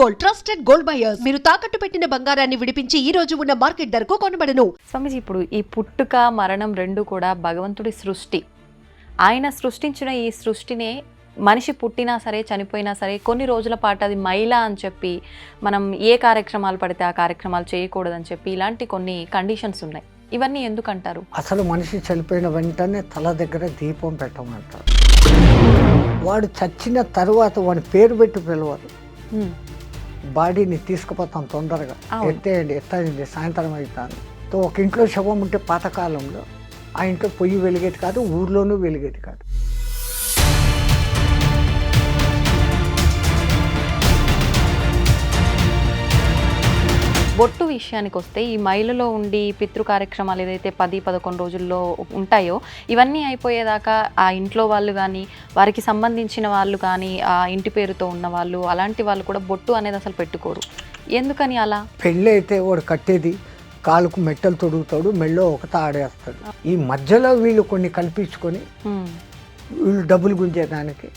Gold, trusted gold buyers. మీరు తాకట్టు పెట్టిన బంగారాన్ని విడిపించి ఈ రోజు ఉన్న మార్కెట్ ధరకు కొనబడను. స్వామీజీ, ఇప్పుడు ఈ పుట్టుక మరణం రెండు కూడా భగవంతుడి సృష్టి. ఆయన సృష్టించిన ఈ సృష్టినే మనిషి పుట్టినా సరే చనిపోయినా సరే కొన్ని రోజుల పాటు అది మైలా అని చెప్పి మనం ఏ కార్యక్రమాలు పడితే ఆ కార్యక్రమాలు చేయకూడదని చెప్పి ఇలాంటి కొన్ని కండిషన్స్ ఉన్నాయి. ఇవన్నీ ఎందుకంటారు? అసలు మనిషి చనిపోయిన వెంటనే తల దగ్గర దీపం పెట్టమంటారు. వాడు చచ్చిన తర్వాత వాడి పేరు పెట్టి పిలవరు. బాడీని తీసుకుపోతాం తొందరగా, ఎత్తేయండి సాయంత్రం అవుతాను. ఒక ఇంట్లో శవం ఉంటే పాతకాలంలో ఆ ఇంట్లో పొయ్యి వెలిగేది కాదు, ఊర్లోనూ వెలిగేది కాదు. బొట్టు విషయానికి వస్తే ఈ మైలలో ఉండి పితృ కార్యక్రమాలు ఏదైతే 10-11 రోజుల్లో ఉంటాయో ఇవన్నీ అయిపోయేదాకా ఆ ఇంట్లో వాళ్ళు కానీ వారికి సంబంధించిన వాళ్ళు కానీ ఆ ఇంటి పేరుతో ఉన్న వాళ్ళు అలాంటి వాళ్ళు కూడా బొట్టు అనేది అసలు పెట్టుకోరు. ఎందుకని అలా? పెళ్ళి అయితే వాడు కట్టేది కాలుకు మెట్టలు తొడుగుతాడు, మెళ్ళో ఒక తాడేస్తాడు. ఈ మధ్యలో వీళ్ళు కొన్ని కల్పించుకొని వీళ్ళు డబ్బులు గుంజేదానికి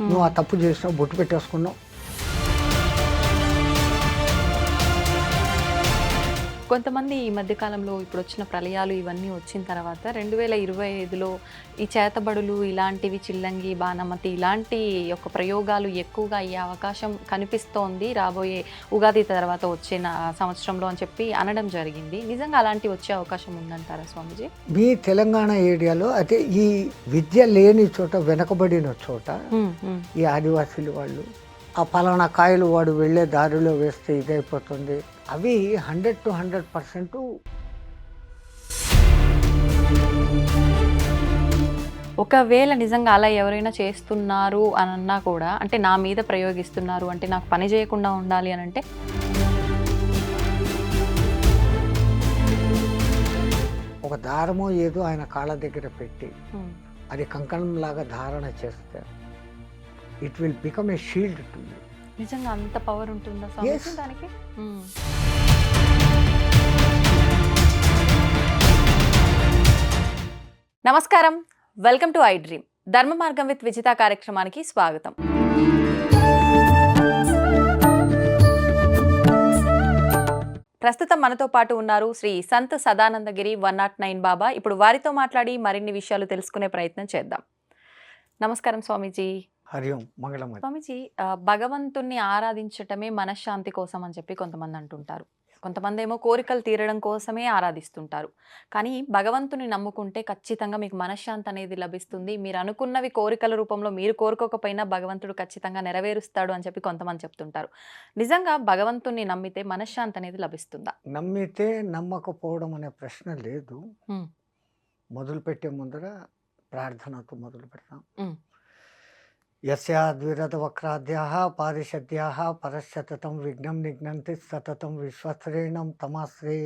నువ్వు ఆ తప్పు చేసినావు, బొట్టు పెట్టేసుకున్నావు. కొంతమంది ఈ మధ్యకాలంలో ఇప్పుడు వచ్చిన ప్రళయాలు ఇవన్నీ వచ్చిన తర్వాత 2025లో ఈ చేతబడులు ఇలాంటివి, చిల్లంగి, బాణమతి ఇలాంటి యొక్క ప్రయోగాలు ఎక్కువగా అయ్యే అవకాశం కనిపిస్తోంది రాబోయే ఉగాది తర్వాత వచ్చే సంవత్సరంలో అని చెప్పి అనడం జరిగింది. నిజంగా అలాంటివి వచ్చే అవకాశం ఉందంటారా స్వామీజీ? మీ తెలంగాణ ఏరియాలో అయితే ఈ విద్య లేని చోట, వెనకబడిన చోట ఈ ఆదివాసీలు వాళ్ళు ఆ పలానా కాయలు వాడు వెళ్ళే దారిలో వేస్తే ఇదైపోతుంది, అవి 100% ఒకవేళ నిజంగా అలా ఎవరైనా చేస్తున్నారు అని అన్నా కూడా, అంటే నా మీద ప్రయోగిస్తున్నారు అంటే నాకు పని చేయకుండా ఉండాలి అని అంటే ఒక దారమో ఏదో ఆయన కాళ్ళ దగ్గర పెట్టి అది కంకణం లాగా ధారణ చేస్తే it will become a shield to you. నిజంగా అంత పవర్ ఉంటుందా దానికి? నమస్కారం, వెల్కమ్ టు ఐ డ్రీమ్. ధర్మ మార్గం విత్ విజిత కార్యక్రమానికి స్వాగతం. ప్రస్తుతం మనతో పాటు ఉన్నారు శ్రీ సంత్ సదానందగిరి 109 బాబా. ఇప్పుడు వారితో మాట్లాడి మరిన్ని విషయాలు తెలుసుకునే ప్రయత్నం చేద్దాం. నమస్కారం స్వామీజీ. హరి ఓం, మంగళం. స్వామీజీ, భగవంతుణ్ణి ఆరాధించటమే మనశ్శాంతి కోసం అని చెప్పి కొంతమంది అంటుంటారు. కొంతమంది ఏమో కోరికలు తీరడం కోసమే ఆరాధిస్తుంటారు. కానీ భగవంతుని నమ్ముకుంటే ఖచ్చితంగా మీకు మనశ్శాంతి అనేది లభిస్తుంది. మీరు అనుకున్నవి కోరికల రూపంలో మీరు కోరుకోకపోయినా భగవంతుడు ఖచ్చితంగా నెరవేరుస్తాడు అని చెప్పి కొంతమంది చెప్తుంటారు. నిజంగా భగవంతుని నమ్మితే మనశ్శాంతి అనేది లభిస్తుందా? నమ్మితే నమ్మకపోవడం అనే ప్రశ్న లేదు. మొదలు పెట్టే ముందర ప్రార్థనతో మొదలు పెడతాం. యస్యాద్విరద వక్రాద్యాః పారిషద్యాః పరశతతం విఘ్నం నిఘ్నంతి సతతం విశ్వశ్రేణం తమాశ్రే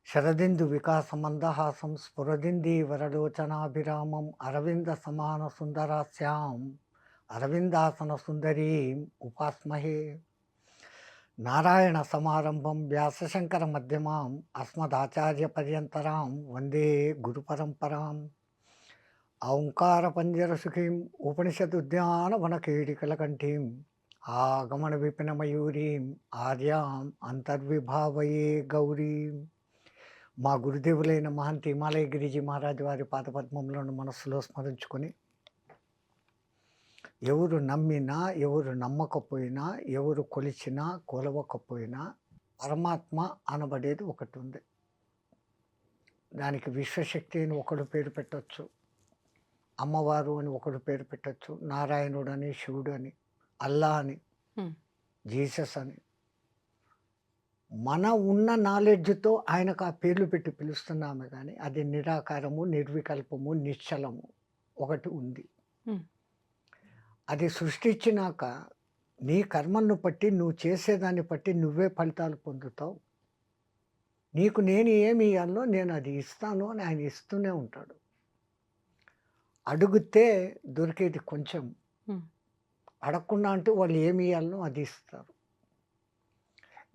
శరదిందు వికాసమందహాసం స్ఫురదింది వరలోచనాభిరామం అరవింద సమాన సుందరాస్యాం అరవిందాసన సుందరీం ఉపాస్మహే. నారాయణ సమారంభం వ్యాసశంకర మధ్యమాం అస్మదాచార్య పర్యంతరాం వందే గురు పరంపరాం. ఓంకార పంజరసుఖీం ఉపనిషదుద్యాన వనకేడికలకంఠీం ఆగమన విపిన మయూరీం ఆర్యాం అంతర్విభావయే గౌరీం. మా గురుదేవులైన మహంతి హిమాలయ గిరిజీ మహారాజు వారి పాదపద్మములను మనస్సులో స్మరించుకొని, ఎవరు నమ్మినా, ఎవరు నమ్మకపోయినా, ఎవరు కొలిచినా కొలవకపోయినా పరమాత్మ అనబడేది ఒకటి ఉంది. దానికి విశ్వశక్తి అని ఒకడు పేరు పెట్టవచ్చు, అమ్మవారు అని ఒకడు పేరు పెట్టచ్చు, నారాయణుడు అని, శివుడు అని, అల్లా అని, జీసస్ అని. మన ఉన్న నాలెడ్జ్తో ఆయనకు ఆ పేర్లు పెట్టి పిలుస్తున్నామే కానీ అది నిరాకారము, నిర్వికల్పము, నిశ్చలము ఒకటి ఉంది. అది సృష్టించినాక నీ కర్మను బట్టి, నువ్వు చేసేదాన్ని బట్టి నువ్వే ఫలితాలు పొందుతావు. నీకు నేను ఏమి ఇవ్వాలో నేను అది ఇస్తాను అని ఆయన ఇస్తూనే ఉంటాడు. అడిగితే దొరికేది కొంచెం, అడగకుండా అంటే వాళ్ళు ఏమి ఇవ్వాలనో అది ఇస్తారు.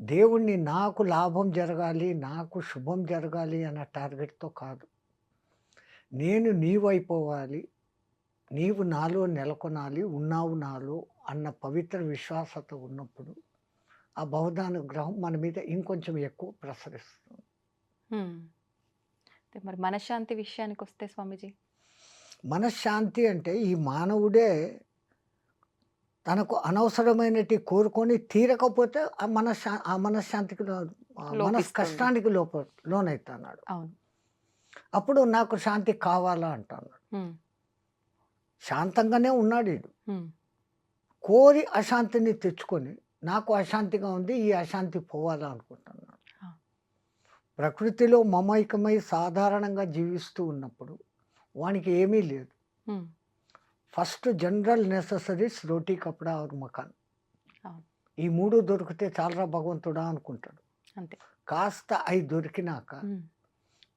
దేవుణ్ణి నాకు లాభం జరగాలి, నాకు శుభం జరగాలి అన్న టార్గెట్తో కాదు, నేను నీవైపోవాలి, నీవు నాలో నెలకొనాలి, ఉన్నావు నాలో అన్న పవిత్ర విశ్వాసత ఉన్నప్పుడు ఆ బౌద్ధానుగ్రహం మన మీద ఇంకొంచెం ఎక్కువ ప్రసరిస్తుంది. హ్మ్. అయితే మరి మనశ్శాంతి విషయానికి వస్తే స్వామీజీ? మనశ్శాంతి అంటే ఈ మానవుడే తనకు అనవసరమైనటి కోరుకొని తీరకపోతే ఆ మనశ్శాంతికి లోపిస్తుంది. కష్టానికి లోనైతున్నాడు. అవును. అప్పుడు నాకు శాంతి కావాలా అంటున్నాడు. హ్మ్. శాంతంగానే ఉన్నాడు ఈడు. హ్మ్. కోరి అశాంతిని తెచ్చుకొని నాకు అశాంతిగా ఉంది, ఈ అశాంతి పోవాలా అనుకుంటున్నాడు. ఆ! ప్రకృతిలో మమైకమై సాధారణంగా జీవిస్తూ ఉన్నప్పుడు వానికి ఏమీ లేదు. హ్మ్. ఫస్ట్ జనరల్ నెసెసరీస్ రోటీ కపడా और మకాన్. అవును. ఈ 3 దొరికితే చాలరా భగవంతుడా అనుకుంటాడు. అంతే. కాస్త అయి దొరికినాక హ్మ్.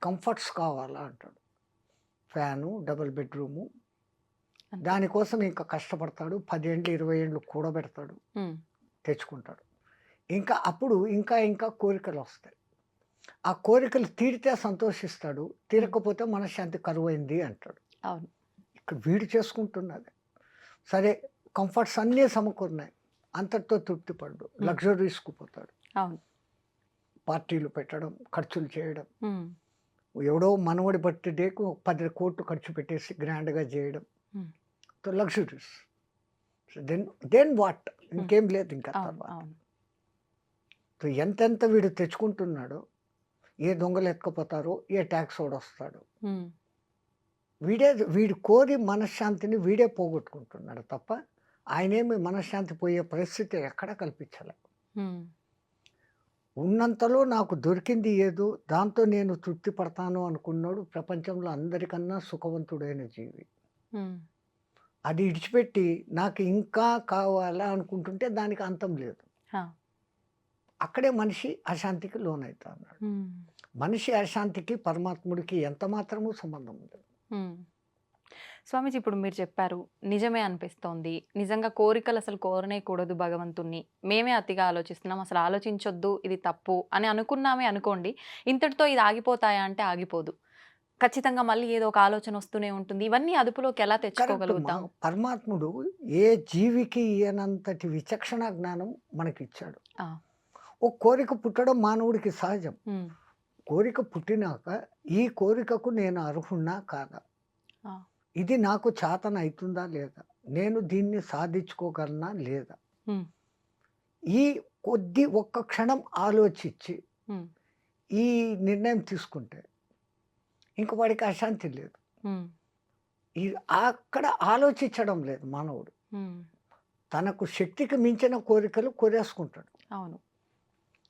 కంఫర్ట్స్ కావాలా అంటాడు. Fan, double bedroom. అంతే. దానికోసం ఇంకా కష్టపడతాడు. 10 ఏండ్లు, 20 ఏండ్లు కూడబెడతాడు. హ్మ్. తెచ్చుకుంటాడు. ఇంకా అప్పుడు ఇంకా కోరికలొస్తాయి. ఆ కోరికలు తీరితే సంతోషిస్తాడు. హ్మ్. తీరకపోతే మనశ్శాంతి కరువైంది అంటాడు. అవును. ఇక్కడ వీడు చేసుకుంటున్నది. సరే కంఫర్ట్స్ అన్నీ సమకూరినాయి. అంతటితో తృప్తి పడడు. హ్మ్. లగ్జరీస్‌కి పోతాడు. అవును. పార్టీలు పెట్టడం, ఖర్చులు చేయడం. హ్మ్. ఎవడో మనవడి బర్త్‌డేకు 10 కోట్లు ఖర్చు పెట్టేసి గ్రాండ్‌గా చేయడం. Hmm. So luxuries. Then what? Hmm. ఇంకేం లేదు ఇంకా అవును. తర్వాత. అవును. సో ఎంతెంత వీడు తెచ్చుకుంటున్నాడో, ఏ దొంగలు ఎత్తుకుపోతారో, ఏ టాక్సోడొస్తాడో. హ్మ్. వీడు కోరి మనశ్శాంతిని వీడే పోగొట్టుకుంటున్నాడు తప్ప, ఆయనేమి మనశ్శాంతి పోయే పరిస్థితి ఎక్కడా కల్పించలే. హ్మ్. ఉన్నంతలో నాకు దొరికింది ఏదో, దాంతో నేను తృప్తి పడతాను అనుకున్నోడు ప్రపంచంలో అందరికన్నా సుఖవంతుడైన జీవి. హ్మ్. అది ఇడిచిపెట్టి నాకు ఇంకా కావాలా అనుకుంటుంటే దానికి అంతం లేదు. ఆ! అక్కడే మనిషి అశాంతికి లోనైతున్నాడు. హ్మ్. మనిషి అశాంతికి పరమాత్ముడికి ఎంత మాత్రమూ సంబంధం లేదు. హ్మ్. స్వామీజీ ఇప్పుడు మీరు చెప్పారు. నిజమే అనిపిస్తోంది. నిజంగా కోరికలు అసలు కోరనేకూడదు భగవంతుడిని. మేమే అతిగా ఆలోచిస్తున్నాం. అసలు ఆలోచించొద్దు. ఇది తప్పు అని అనుకున్నామే అనుకోండి. ఇంతటితో ఇది ఆగిపోతాయా అంటే ఆగిపోదు. ఖచ్చితంగా మళ్ళీ ఏదో ఒక ఆలోచన వస్తూనే ఉంటుంది. ఇవన్నీ అదుపులోకి ఎలా కరెక్ట్. తెచ్చుకోగలుగుతాం? పరమాత్ముడు ఏ జీవికి ఇయ్యనంతటి విచక్షణ జ్ఞానం మనకిచ్చాడు. ఆ! ఓ కోరిక పుట్టడం మానవుడికి సహజం. హ్మ్. కోరిక పుట్టినాక ఈ కోరికకు నేను అర్హున్నా కాదా? ఆ! ఇది నాకు చాతనైతుందా లేదా? నేను దీన్ని సాధించుకోగలనా లేదా? హ్మ్. ఈ ఒక్క క్షణం ఆలోచించి హ్మ్. ఈ నిర్ణయం తీసుకుంటే ఇంక వాడికి అశాంతి లేదు. హ్మ్. ఈ అక్కడ ఆలోచించడం లేదు మానవుడు. హ్మ్. తనకు శక్తికి మించిన కోరికలు కోరేసుకుంటాడు. అవును.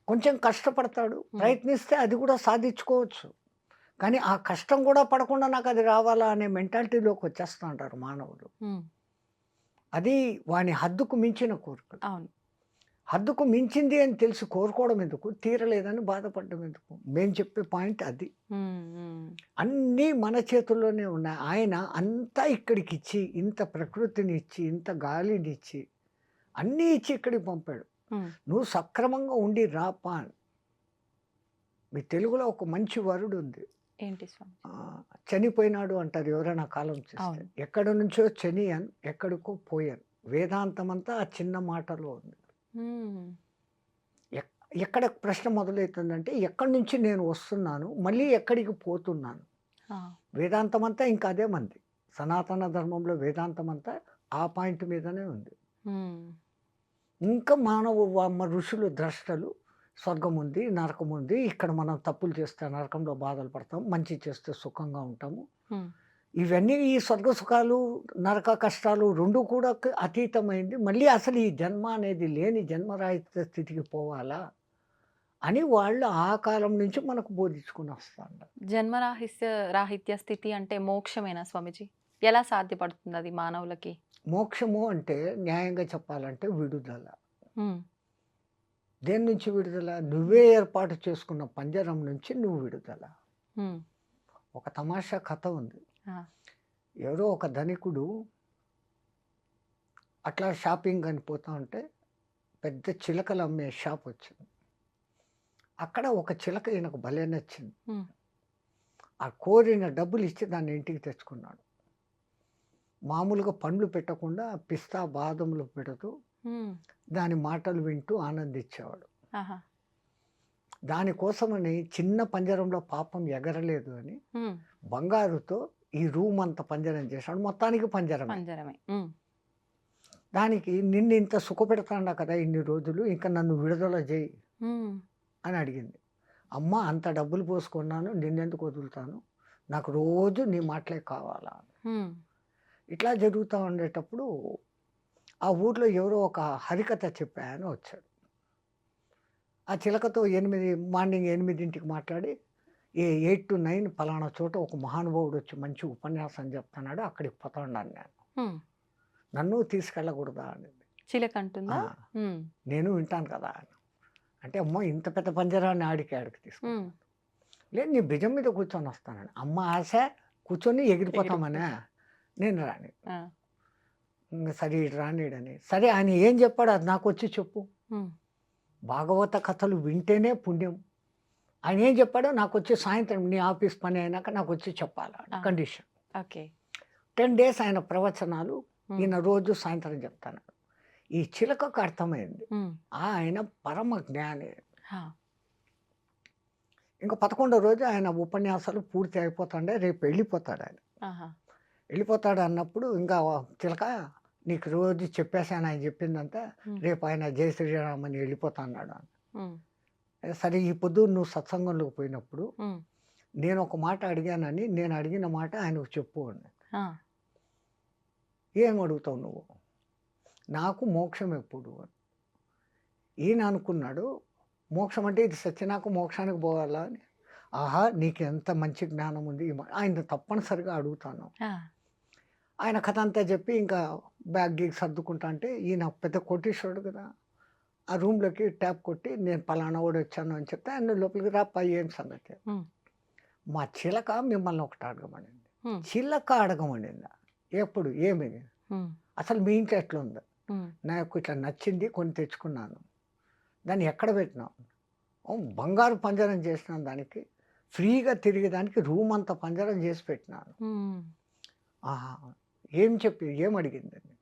కొంచెం కష్టపడతాడు. హ్మ్. ప్రయత్నిస్తే అది కూడా సాధించుకోవచ్చు. కానీ ఆ కష్టం కూడా పడకుండా నాకది రావాలా అనే మెంటాలిటీలోకి వచ్చేస్తా ఉంటారు మానవులు. హ్మ్. అది వాని హద్దుకు మించిన కోరికలు. అవును. హద్దుకు మించింది అని తెలిసి కోరుకోవడం ఎందుకు? తీరలేదని బాధపడడం ఎందుకు? మేము చెప్పే పాయింట్ అది. హ్మ్. హ్మ్. అన్నీ మన చేతుల్లోనే ఉన్నాయి. ఆయన అంతా ఇక్కడికిచ్చి, ఇంత ప్రకృతినిచ్చి, ఇంత గాలినిచ్చి, అన్నీ ఇచ్చి ఇక్కడికి పంపాడు. హ్మ్. నువ్వు సక్రమంగా ఉండి రా పా అని. మీ తెలుగులో ఒక మంచి వర్డ్ ఉంది. ఏంటి స్వామి? చనిపోయినాడు అంటారు ఎవరైనా కాలం చేస్తే. అవును. ఎక్కడి నుంచో చనియన్, ఎక్కడికో పోయాను. వేదాంతమంతా ఆ చిన్న మాటలో ఉంది. హ్మ్. ఎక్ ఎక్కడ ప్రశ్న మొదలవుతుందంటే, ఎక్కడి నుంచి నేను వస్తున్నాను, మళ్ళీ ఎక్కడికి పోతున్నాను? ఆ! వేదాంతమంతా ఇంకా అదే మంది. సనాతన ధర్మంలో వేదాంతమంతా ఆ పాయింట్ మీదనే ఉంది. హ్మ్. ఇంకా ఋషులు ద్రష్టలు స్వర్గం ఉంది, నరకం ఉంది. ఇక్కడ మనం తప్పులు చేస్తే నరకంలో బాధలు పడతాం. మంచి చేస్తే సుఖంగా ఉంటాము. హ్మ్. ఇవన్నీ ఈ స్వర్గ సుఖాలు, నరక కష్టాలు 2 కూడా అతీతమైంది. మళ్ళీ అసలు ఈ జన్మ అనేది లేని జన్మరాహిత్య స్థితికి పోవాలా? అని వాళ్ళు ఆ కాలం నుంచి మనకు బోధించుకొని వస్తాండారు. రాహిత్య స్థితి అంటే మోక్షమేనా స్వామీజీ? ఎలా సాధ్యపడుతుందది మానవులకి? మోక్షము అంటే న్యాయంగా చెప్పాలంటే విడుదల. హ్మ్. దేని నుంచి విడుదల? నువ్వే ఏర్పాటు చేసుకున్న పంజరం నుంచి నువ్వు విడుదల. హ్మ్. ఒక తమాషా కథ ఉంది. ఆ! ఎవరో ఒక ధనికుడు అట్లా షాపింగ్ అని పోతా ఉంటే పెద్ద చిలకలు అమ్మే షాప్ వచ్చింది. అక్కడ ఒక చిలక ఈయనకు భలే నచ్చింది. హ్మ్. ఆ కోరిన డబ్బులు ఇచ్చి దాన్ని ఇంటికి తెచ్చుకున్నాడు. మామూలుగా పండ్లు పెట్టకుండా పిస్తా, బాదములు పెడుతూ హ్మ్. దాని మాటలు వింటూ ఆనందించేవాడు. ఆహా! దానికోసమని చిన్న పంజరంలో పాపం ఎగరలేదు అని హ్మ్. బంగారుతో ఈ రూమ్ అంతా పంజరం చేశాడు. మొత్తానికి పంజరమే. పంజరమే. హ్మ్. దానికి నిన్ను ఇంత సుఖపెడతాండా కదా ఇన్ని రోజులు, ఇంకా నన్ను విడుదల చేయి హ్మ్. అని అడిగింది. అమ్మ అంత డబ్బులు పోసుకున్నాను, నిన్నెందుకు వదులుతాను, నాకు రోజు నీ మాటలే కావాలా. హ్మ్. ఇట్లా జరుగుతూ ఉండేటప్పుడు ఆ ఊర్లో ఎవరో ఒక హరికథ చెప్పే ఆయన వచ్చాడు. ఆ చిలకతో మార్నింగ్ 8కి మాట్లాడి 8-9 పలానా చోట ఒక మహానుభావుడు వచ్చి మంచి ఉపన్యాసం చెప్తున్నాడు, అక్కడికి పోతాన్నాను నేను, హ్మ్. నన్ను తీసుకెళ్ళకూడదా అనింది. చిలక అంటుందా? ఆ, హ్మ్. నేను వింటాను కదా అని. అంటే అమ్మ ఇంత పెద్ద పంజరాన్ని ఆడికి హ్మ్. తీసుకున్నాను. లేదు నీ భుజం మీద కూర్చొని వస్తానని. అమ్మ ఆశ కూర్చొని ఎగిరిపోతామనే నేను రాని. ఆ! ఇంక సరే ఇటు రానీడని. సరే ఆయన ఏం చెప్పాడు అది నాకు వచ్చి చెప్పు. హ్మ్. భాగవత కథలు వింటేనే పుణ్యం. ఆయన ఏం చెప్పాడో నాకు వచ్చి సాయంత్రం నీ ఆఫీస్ పని అయినాక నాకు వచ్చి చెప్పాలి ఆ! కండిషన్. ఓకే. 10 days ఆయన ప్రవచనాలు హ్మ్. ఈయన రోజు సాయంత్రం చెప్తాను. ఈ చిలకకు అర్థమైంది హ్మ్. ఆయన పరమ జ్ఞాని. ఆ! ఇంకా 11వ రోజు ఆయన ఉపన్యాసాలు పూర్తి అయిపోతాండే, రేపు వెళ్ళిపోతాడు ఆయన. ఆహా! వెళ్ళిపోతాడు అన్నప్పుడు ఇంకా చిలక నీకు రోజు చెప్పేశాను ఆయన చెప్పిందంతా, హ్మ్. రేపు ఆయన జై శ్రీరామ్ అని వెళ్ళిపోతా అన్నాడు. హ్మ్. సరే ఈ పొద్దు నువ్వు సత్సంగంలోకి పోయినప్పుడు హ్మ్. నేను ఒక మాట అడిగానని, నేను అడిగిన మాట ఆయనకు చెప్పు అని. ఆ! ఏం అడుగుతావు నువ్వు, నాకు మోక్షం ఎప్పుడు అని. ఈయన అనుకున్నాడు మోక్షం అంటే ఇది సత్యనాకు మోక్షానికి పోవాలా అని. ఆహా నీకు ఎంత మంచి జ్ఞానం ఉంది, ఆయన తప్పనిసరిగా అడుగుతాను. ఆ! ఆయన కథ అంతా చెప్పి ఇంకా బ్యాగ్ గీగ్ సర్దుకుంటా అంటే ఈయన పెద్ద కోటీశ్వరుడు కదా, ఆ రూమ్లోకి ట్యాప్ కొట్టి నేను పలానా వాడు వచ్చాను అని చెప్తే ఆయన లోపలికి రాపా ఏం సంగతి. హ్మ్. మా చిలక మిమ్మల్ని ఒకటి అడగమనింది. హ్మ్. చిలక అడగమనిందా ఎప్పుడు ఏమి, హ్మ్. అసలు మీ ఇంట్లో ఎట్లుంది, హ్మ్. నాకు ఇట్లా నచ్చింది కొని తెచ్చుకున్నాను, దాన్ని ఎక్కడ పెట్టినావు, బంగారు పంజరం చేసినాను, దానికి ఫ్రీగా తిరిగేదానికి రూమ్ అంతా పంజరం చేసి పెట్టినాను. హ్మ్. ఆహా ఏం చెప్పి ఏం అడిగిందండి,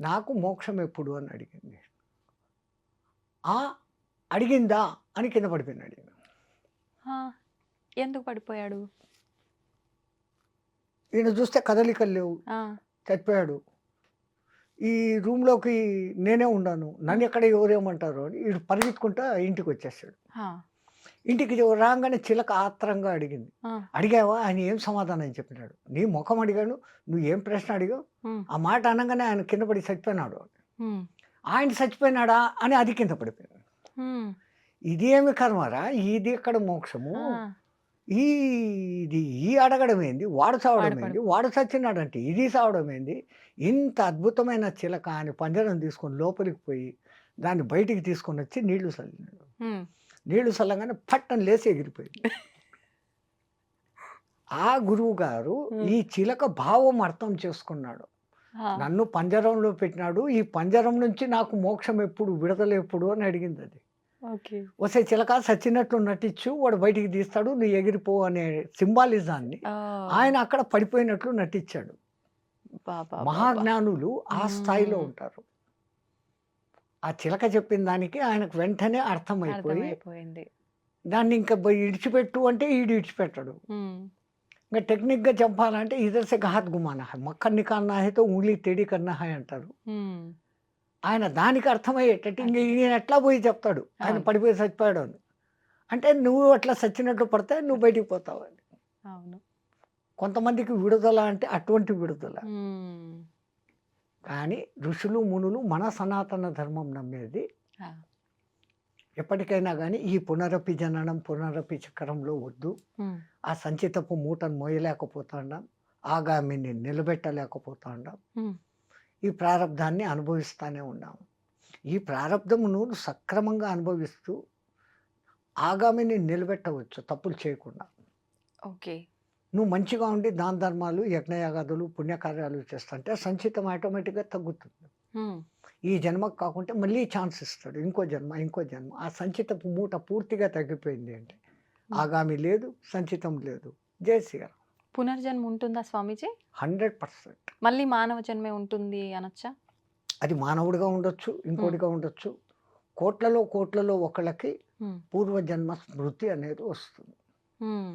నాకు మోక్షం ఎప్పుడు అని అడిగింది. ఆ అడిగిందా అని కింద పడిపోయినాడు ఈయన. ఆ! ఎందుకు పడిపోయాడు? ఈయన చూస్తే కదలికలు లేవు, ఆ! చచ్చిపోయాడు. ఈ రూమ్లోకి నేనే ఉన్నాను, నన్ను ఎక్కడ ఎవరేమంటారు అని వీడు పరిగెత్తుకుంటా ఇంటికి వచ్చేసాడు. ఆ! ఇంటికి రాగానే చిలక ఆత్రంగా అడిగింది. ఆ! అడిగావా, ఆయన ఏం సమాధానం చెప్పినాడు, నీ ముఖం అడిగాను, నువ్వు ఏం ప్రశ్న అడిగావు, హ్మ్. ఆ మాట అనగానే ఆయన కింద పడి చచ్చిపోయినాడు. హ్మ్. ఆయన చచ్చిపోయినాడా అని అది కింద పడిపోయింది. హ్మ్. ఇదేమి కర్మరా, ఇది ఎక్కడ మోక్షము, ఆ! ఇది ఈ అడగడం ఏంది, వాడు చావడం వాడు ఏంది, పడిపో వాడు చచ్చినాడంటే ఇది చావడం ఏంది, ఇంత అద్భుతమైన చిలక అని పంజరం తీసుకొని లోపలికి పోయి దాన్ని బయటికి తీసుకొని వచ్చి నీళ్లు చల్లినాడు. హ్మ్. నీళ్లు చల్లగానే పట్టం లేసి ఎగిరిపోయింది. ఆ గురువు గారు ఈ చిలక భావం అర్థం చేసుకున్నాడు. ఆ! నన్ను పంజరంలో పెట్టినాడు, ఈ పంజరం నుంచి నాకు మోక్షం ఎప్పుడు, విడుదల ఎప్పుడు అని అడిగింది అది. ఓకే. వస్తే చిలక సచ్చినట్లు నటించు, వాడు బయటికి తీస్తాడు, నువ్వు ఎగిరిపో అనే సింబాలిజాన్ని ఓహ్! ఆయన అక్కడ పడిపోయినట్లు నటించాడు. అబ్బబ్బబ్బబ్బా! మహాజ్ఞానులు ఆ స్థాయిలో హ్మ్. ఉంటారు. ఆ చిలక చెప్పిన దానికి ఆయనకు వెంటనే అర్థమైపోయి అర్థమైపోయింది. దాన్ని ఇంకా ఇడిచిపెట్టు అంటే ఈడు ఇడిచిపెట్టడు. హ్మ్. ఇంకా టెక్నిక్‌గా చెప్పాలంటే ఇధర్ సే ఘాత్ గుమానా హై, మక్కన్ నికాల్నా హై తో उँगली टेढ़ी करना है అంటారు. హ్మ్. ఆయన దానికి అర్థమయ్యేటట్టు ఇంక ఈయన ఎట్లా పోయి చెప్తాడు ఆయన అవును. పడిపోయి చచ్చిపోయాడు అని. అంటే నువ్వు అట్లా చచ్చినట్లు పడితే నువ్వు బయటికి పోతావు అని. అవును. కొంతమందికి విడుదల అంటే అటువంటి విడుదల. హ్మ్. కానీ ఋషులు, మునులు మన సనాతన ధర్మం నమ్మేది ఆ! ఎప్పటికైనా కానీ ఈ పునరపి జననం, పునరపి చక్రంలో వద్దు. హ్మ్. ఆ సంచితపు మూటను మోయలేకపోతాండాం, ఆగామిని నిలబెట్టలేకపోతాండాం, హ్మ్. ఈ ప్రారంధాన్ని అనుభవిస్తూనే ఉన్నాము. ఈ ప్రారంధమును సక్రమంగా అనుభవిస్తూ ఆగామిని నిలబెట్టవచ్చు తప్పులు చేయకుండా. ఓకే. నువ్వు మంచిగా ఉండి దాన ధర్మాలు, యజ్ఞయాగాదులు, పుణ్యకార్యాలు చేస్తుంటే సంచితం ఆటోమేటిక్‌గా తగ్గుతుంది. హ్మ్. ఈ జన్మకు కాకుంటే మళ్ళీ ఛాన్స్ ఇస్తాడు. ఇంకో జన్మ, ఇంకో జన్మ. ఆ సంచితపు మూట పూర్తిగా తగ్గిపోయింది అంటే హ్మ్. ఆగామి లేదు, సంచితం లేదు. జై శ్రీరామ్. పునర్జన్మ ఉంటుందా స్వామీజీ? 100%. మళ్ళీ మానవ జన్మే ఉంటుంది అనొచ్చా? అది మానవుడిగా ఉండొచ్చు, ఇంకోటిగా ఉండొచ్చు. కోట్లలో ఒకళ్ళకి హ్మ్. పూర్వజన్మ స్మృతి అనేది వస్తుంది. హ్మ్.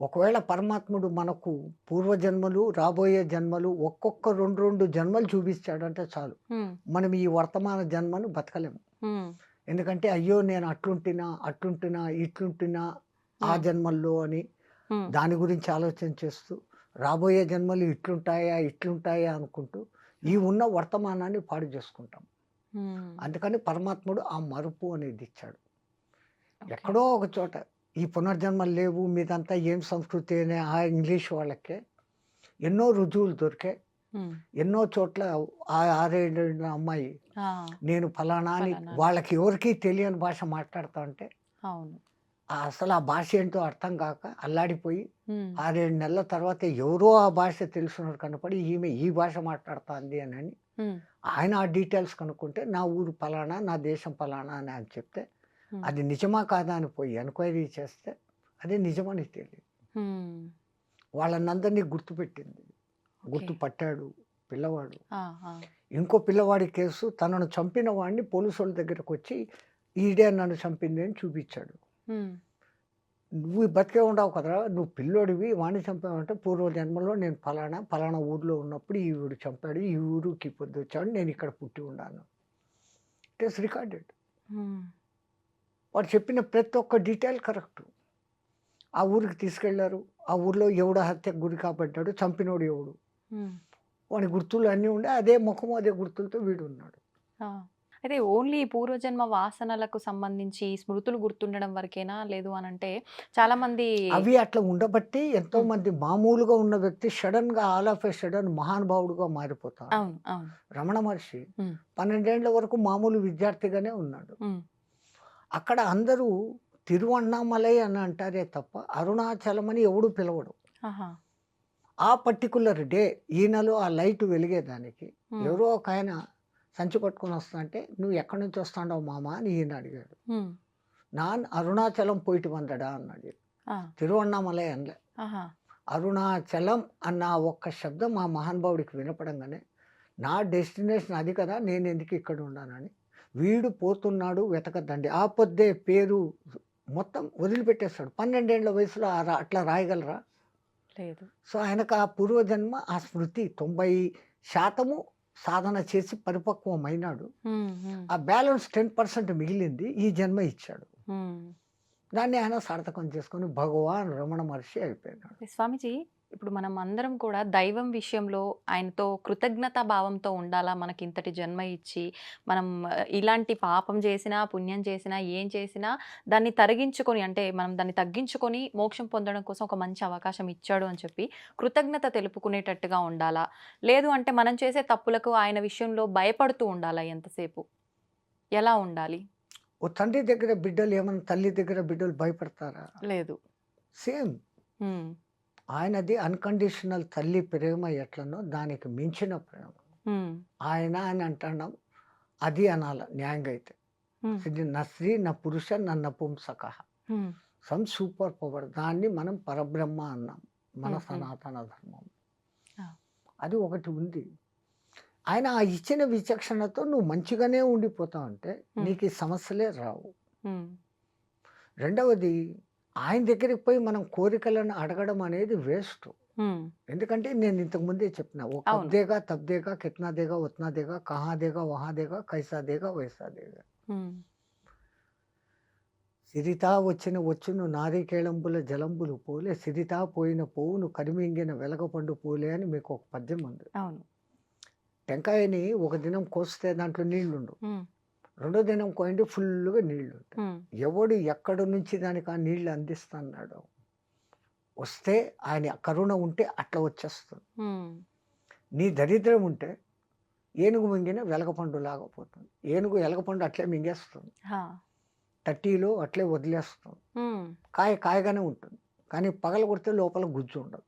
ఒకవేళ పరమాత్ముడు మనకు పూర్వజన్మలు, రాబోయే జన్మలు ఒక్కొక్క 2 జన్మలు చూపిస్తాడంటే చాలు. హ్మ్. మనం ఈ వర్తమాన జన్మను బతకలేము. హ్మ్. ఎందుకంటే అయ్యో! నేను అట్లుంటినా, ఇట్లుంటినా ఆ హ్మ్. జన్మల్లో అని హ్మ్. దాని గురించి ఆలోచన చేస్తూ, రాబోయే జన్మలు ఇట్లుంటాయా అనుకుంటూ, ఈ ఉన్న వర్తమానాన్ని పాడు చేసుకుంటాం. హ్మ్. అందుకని పరమాత్ముడు ఆ మరుపు అనేది ఇచ్చాడు. ఓకే. ఎక్కడో ఒక చోట ఈ పునర్జన్మలు లేవు, మీదంతా ఏం సంస్కృతి అని ఆ ఇంగ్లీష్ వాళ్ళకే ఎన్నో రుజువులు దొరికాయి. హ్మ్. ఎన్నో చోట్ల ఆ 6, 7 అమ్మాయి ఆ! నేను ఫలానా అని ఫలానా. వాళ్ళకి ఎవరికీ తెలియని భాష మాట్లాడుతా ఉంటే అవును. అసలు ఆ భాష ఏంటో అర్థం కాక అల్లాడిపోయి హ్మ్. 6, 7 నెలల తర్వాత ఎవరో ఆ భాష తెలిసినోడు కనపడి ఈమె ఈ భాష మాట్లాడుతాంది అని హ్మ్. ఆయన ఆ డీటెయిల్స్ కనుక్కుంటే నా ఊరు ఫలానా, నా దేశం ఫలానా అని ఆయన చెప్తే హ్మ్. అది నిజమా కాదా అని పోయి ఎంక్వైరీ చేస్తే అది నిజమని తెలియదు. హ్మ్. వాళ్ళనందరినీ గుర్తుపెట్టింది. ఓకే. గుర్తుపట్టాడు పిల్లవాడు. ఆ! ఆ! ఇంకో పిల్లవాడి కేసు తనను చంపిన వాడిని పోలీసోళ్ళ దగ్గరకొచ్చి ఈడే నన్ను చంపింది అని చూపిచ్చాడు. హ్మ్. నువ్వు బతికే ఉండవు కదరా! నువ్వు పిల్లోడివి వాడిని చంపావంటే పూర్వజన్మలో నేను ఫలానా ఊర్లో ఉన్నప్పుడు ఈవిడు చంపాడు. ఈ ఊరికి పొద్దొచ్చాడు. నేను ఇక్కడ పుట్టి ఉన్నాను. It is recorded. హ్మ్. వాడు చెప్పిన ప్రతి ఒక్క డీటెయిల్ కరెక్టు. ఆ ఊరికి తీసుకెళ్లారు. ఆ ఊర్లో ఎవడు హత్యకు గురి కాబడ్డాడు, చంపినోడు ఎవడు? హ్మ్. వాడి గుర్తులు అన్నీ ఉండే అదే ముఖము, అదే గుర్తులతో వీడున్నాడు. ఆ! అయితే ఓన్లీ పూర్వజన్మ వాసనలకు సంబంధించి స్మృతులు గుర్తుండడం వరకేనా? లేదు అనంటే చాలామంది అవి అట్లా ఉండబట్టి హ్మ్. ఎంతోమంది మామూలుగా ఉన్న వ్యక్తి సడెన్‌గా ఆల్ ఆఫ్ ఎ సడెన్ మహానుభావుడుగా మారిపోతాడు. అవును. అవును. రమణ మహర్షి హ్మ్. 12 ఏండ్ల వరకు మామూలు విద్యార్థిగానే ఉన్నాడు. హ్మ్. అక్కడ అందరూ తిరువన్నామలై అని అంటారే తప్ప అరుణాచలం అని ఎవడు పిలవడు. ఆహా! ఆ పర్టిక్యులర్ డే ఈయనలో ఆ లైట్ వెలిగేదానికి హ్మ్. ఎవరో ఒకాయన సంచి పట్టుకొని వస్తాంటే, "నువ్వు ఎక్కడి నుంచి వస్తాండావు మామ" అని ఈయన అడిగాడు. హ్మ్. "నాన్ అరుణాచలం పోయిటి వందడా" అన్నాడు ఈయన. ఆ! తిరువన్నామలై అనలే. ఆహా! అరుణాచలం అన్న ఆ ఒక్క శబ్దం ఆ మహానుభావుడికి వినపడంగానే, నా డెస్టినేషన్ అది కదా! నేనెందుకు ఇక్కడ ఉన్నానని, వీడు పోతున్నాడు వెతకద్దండి. ఆ పొద్దే పేరు మొత్తం వదిలిపెట్టేస్తాడు. 12 ఏండ్ల వయసులో అట్లా రాయగలరా? లేదు. సో, ఆయనకు ఆ పూర్వజన్మ ఆ స్మృతి 90% సాధన చేసి పరిపక్వమైనాడు. హ్మ్. హ్మ్. ఆ బ్యాలెన్స్ 10% మిగిలింది ఈ జన్మ ఇచ్చాడు. హ్మ్. దాన్ని ఆయన సార్థకం చేసుకొని భగవాన్ రమణ మహర్షి అయిపోయినాడు. స్వామీజీ, ఇప్పుడు మనం అందరం కూడా దైవం విషయంలో ఆయనతో కృతజ్ఞతా భావంతో ఉండాలా? మనకింతటి జన్మ ఇచ్చి, మనం ఇలాంటి పాపం చేసినా, పుణ్యం చేసినా, ఏం చేసినా దాన్ని తరిగించుకొని అంటే మనం దాన్ని తగ్గించుకొని మోక్షం పొందడం కోసం ఒక మంచి అవకాశం ఇచ్చాడు అని చెప్పి కృతజ్ఞత తెలుపుకునేటట్టుగా ఉండాలా? లేదు అంటే మనం చేసే తప్పులకు ఆయన విషయంలో భయపడుతూ ఉండాలా ఎంతసేపు? ఎలా ఉండాలి? ఓ తండ్రి దగ్గర బిడ్డలు ఏమన్నా తల్లి దగ్గర బిడ్డలు భయపడతారా? లేదు. సేమ్. హ్మ్. ఆయనది అన్‌కండిషనల్ తల్లి ప్రేమ ఎట్లనో దానికి మించిన ప్రేమ. హ్మ్. ఆయన అని అంటాండం అది అనాల న్యాయంగా అయితే. హ్మ్. ఇది నా స్త్రీ, నా పురుష, నా నపుంసకః. హ్మ్. Some super power. దాన్ని మనం పరబ్రహ్మ అన్నాం. మన హ్మ్. హ్మ్. సనాతన ధర్మం. ఆ! అది ఒకటి ఉంది. ఆయన ఆ ఇచ్చిన విచక్షణతో నువ్వు మంచిగానే ఉండిపోతావంటే హ్మ్. నీకు ఈ సమస్యలే రావు. హ్మ్. రెండవది ఆయన దగ్గరికి పోయి మనం కోరికలను అడగడం అనేది వేస్ట్. హ్మ్. ఎందుకంటే నేను ఇంతకు ముందే చెప్పిన. "ఓ కబ్ అవును. దేగా, తబ్ దేగా, కిత్నా దేగా, ఉత్నా దేగా, కహా దేగా, వహా దేగా, కైసా దేగా, వైసా దేగా." హ్మ్. సిరితా వచ్చిన వచ్చును నారికేళంబుల జలంబులు పోలే సిరితా పోయిన పోవును కరిమింగిన వెలగపండు పూలే అని మీకు ఒక పద్యం ఉంది. అవును. టెంకాయని ఒక దినం కోస్తే దాంట్లో నీళ్లుండవు. హ్మ్. రెండో దినం కోయండి ఫుల్‌గా నీళ్లుంటాయి. హ్మ్. ఎవడు ఎక్కడి నుంచి దానికి ఆ నీళ్లు అందిస్తన్నాడో, వస్తే ఆయన కరుణ ఉంటే అట్లా వచ్చేస్తుంది. హ్మ్. నీ దరిద్రం ఉంటే ఏనుగు మింగిన వెలగపండులాగా పోతుంది. ఏనుగు ఎలగపండు అట్లే మింగేస్తుంది. ఆ! 30లో అట్లే వదిలేస్తుంది. హ్మ్. కాయగానే ఉంటుంది. కానీ పగలగొడితే లోపల గుజ్జు ఉండదు.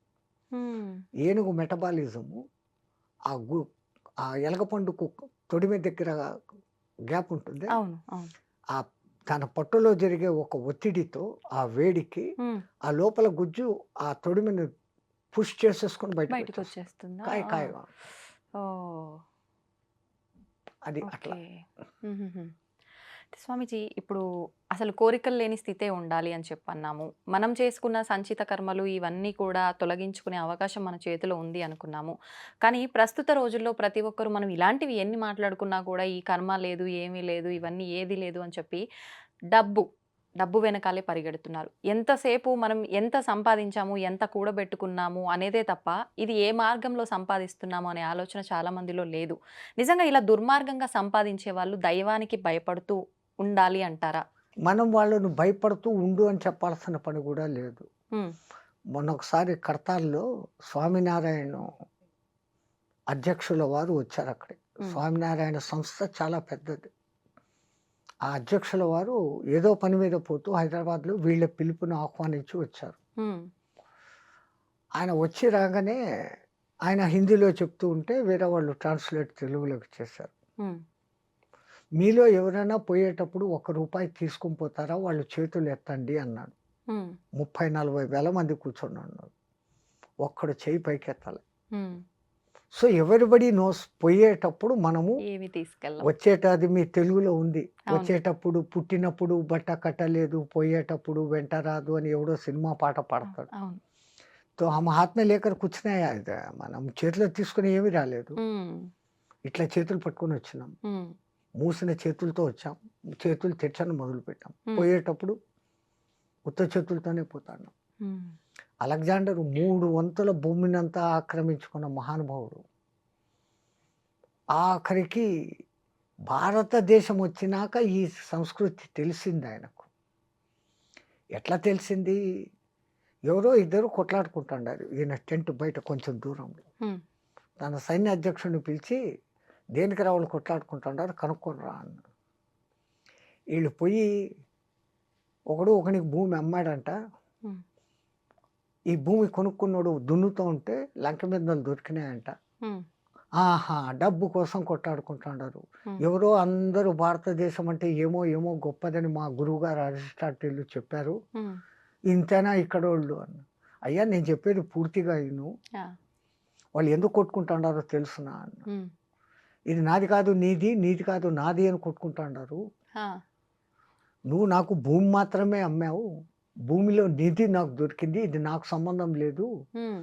హ్మ్. ఏనుగు మెటబాలిజము ఆ గు ఆ ఎలగపండుకు తొడిమె దగ్గర గ్యాప్ ఉంటుంది. అవును. అవును. ఆ తన పొట్టలో జరిగే ఒక ఒత్తిడితో, ఆ వేడికి హ్మ్. ఆ లోపల గుజ్జు ఆ తొడిమెను పుష్ చేసేసుకొని బయటకొచ్చేస్తుంది. బయటికొచ్చేస్తుందా? ఆ! కాయగా. ఓహ్! అది అట్లా. ఓకే. హుహుహు. స్వామీజీ ఇప్పుడు అసలు కోరికలు లేని స్థితే ఉండాలి అని చెప్పన్నాము. మనం చేసుకున్న సంచిత కర్మలు ఇవన్నీ కూడా తొలగించుకునే అవకాశం మన చేతిలో ఉంది అనుకున్నాము. కానీ ప్రస్తుత రోజుల్లో ప్రతి ఒక్కరు మనం ఇలాంటివి ఎన్ని మాట్లాడుకున్నా కూడా ఈ కర్మ లేదు, ఏమీ లేదు, ఇవన్నీ ఏది లేదు అని చెప్పి డబ్బు, డబ్బు వెనకాలే పరిగెడుతున్నారు. ఎంతసేపు మనం ఎంత సంపాదించాము, ఎంత కూడబెట్టుకున్నాము అనేదే తప్ప ఇది ఏ మార్గంలో సంపాదిస్తున్నాము అనే ఆలోచన చాలా మందిలో లేదు. నిజంగా ఇలా దుర్మార్గంగా సంపాదించే వాళ్ళు దైవానికి భయపడుతూ ఉండాలి అంటారా? మనం వాళ్ళను భయపడుతూ ఉండు అని చెప్పాల్సిన పని కూడా లేదు. హ్మ్. మొన్న ఒకసారి కడతాల్లో స్వామినారాయణ అధ్యక్షుల వారు వచ్చారు అక్కడికి. హ్మ్. స్వామినారాయణ సంస్థ చాలా పెద్దది. ఆ అధ్యక్షుల వారు ఏదో పని మీద పోతూ హైదరాబాద్లో వీళ్ళ పిలుపుని ఆహ్వానించి వచ్చారు. హ్మ్. ఆయన వచ్చి రాగానే ఆయన హిందీలో చెప్తూ ఉంటే వేరే వాళ్ళు ట్రాన్స్లేట్ తెలుగులోకి చేశారు. హ్మ్. మీలో ఎవరైనా పోయేటప్పుడు ₹1 తీసుకొని పోతారా? వాళ్ళు చేతులు ఎత్తండి అన్నాడు. హ్మ్. 30-40 వేల మంది కూర్చొని ఉన్నారు. ఒక్కడు చెయ్యి పైకెత్తాలి. హ్మ్. సో ఎవ్రీబడీ నోస్ పోయేటప్పుడు మనము ఏమి తీసుకెళ్ళం. అది మీ తెలుగులో ఉంది. అవును. వచ్చేటప్పుడు పుట్టినప్పుడు బట్ట కట్టలేదు, పోయేటప్పుడు వెంట రాదు అని ఎవడో సినిమా పాట పాడతాడు. అవును. తో ఆ మహాత్మ లేఖర్ కూర్చున్నాయా ఇది మనం చేతిలో తీసుకుని ఏమీ రాలేదు. హ్మ్. ఇట్లా చేతులు పట్టుకొని వచ్చినాం. హ్మ్. మూసిన చేతులతో వచ్చాం. చేతులు తెచ్చని మొదలుపెట్టాం. హ్మ్. పోయేటప్పుడు ఉత్త చేతులతోనే పోతాను. హ్మ్. అలెగ్జాండర్ 3 వంతుల భూమినంతా ఆక్రమించుకున్న మహానుభావుడు. ఆఖరికి భారతదేశం వచ్చినాక ఈ సంస్కృతి తెలిసింది ఆయనకు. ఎట్లా తెలిసింది? ఎవరో ఇద్దరు కొట్లాడుకుంటున్నారు. ఈయన టెంట్ బయట కొంచెం దూరంలో. హ్మ్. తన సైన్య అధ్యక్షుడిని పిలిచి దేనికి రా వాళ్ళు కొట్లాడుకుంటున్నారు కనుక్కొని రా అన్నాడు. వీళ్ళు పోయి ఒకనికి భూమి అమ్మాడంట. హ్మ్. ఈ భూమి కొనుక్కున్నోడు దున్నుతూ ఉంటే లంక మీద దొరికినాయంట. హ్మ్. ఆహా! డబ్బు కోసం కొట్లాడుకుంటున్నారు. హ్మ్. ఎవరో అందరూ భారతదేశం అంటే ఏమో ఏమో గొప్పదని మా గురువుగారు అరిస్టాటిల్ చెప్పారు. హ్మ్. ఇంతేనా ఇక్కడోళ్ళు అన్న. అయ్యా నేను చెప్పేది పూర్తిగా విను. ఆ! వాళ్ళు ఎందుకు కొట్టుకుంటున్నారో తెలుసునా అన్న. హ్మ్. ఇది నాది కాదు నీది, నీది కాదు నాది అని కొట్టుకుంటున్నారు. ఆ! నువ్వు నాకు భూమి మాత్రమే అమ్మావు. భూమిలో నిధి నాకు దొరికింది. ఇది నాకు సంబంధం లేదు. హ్మ్.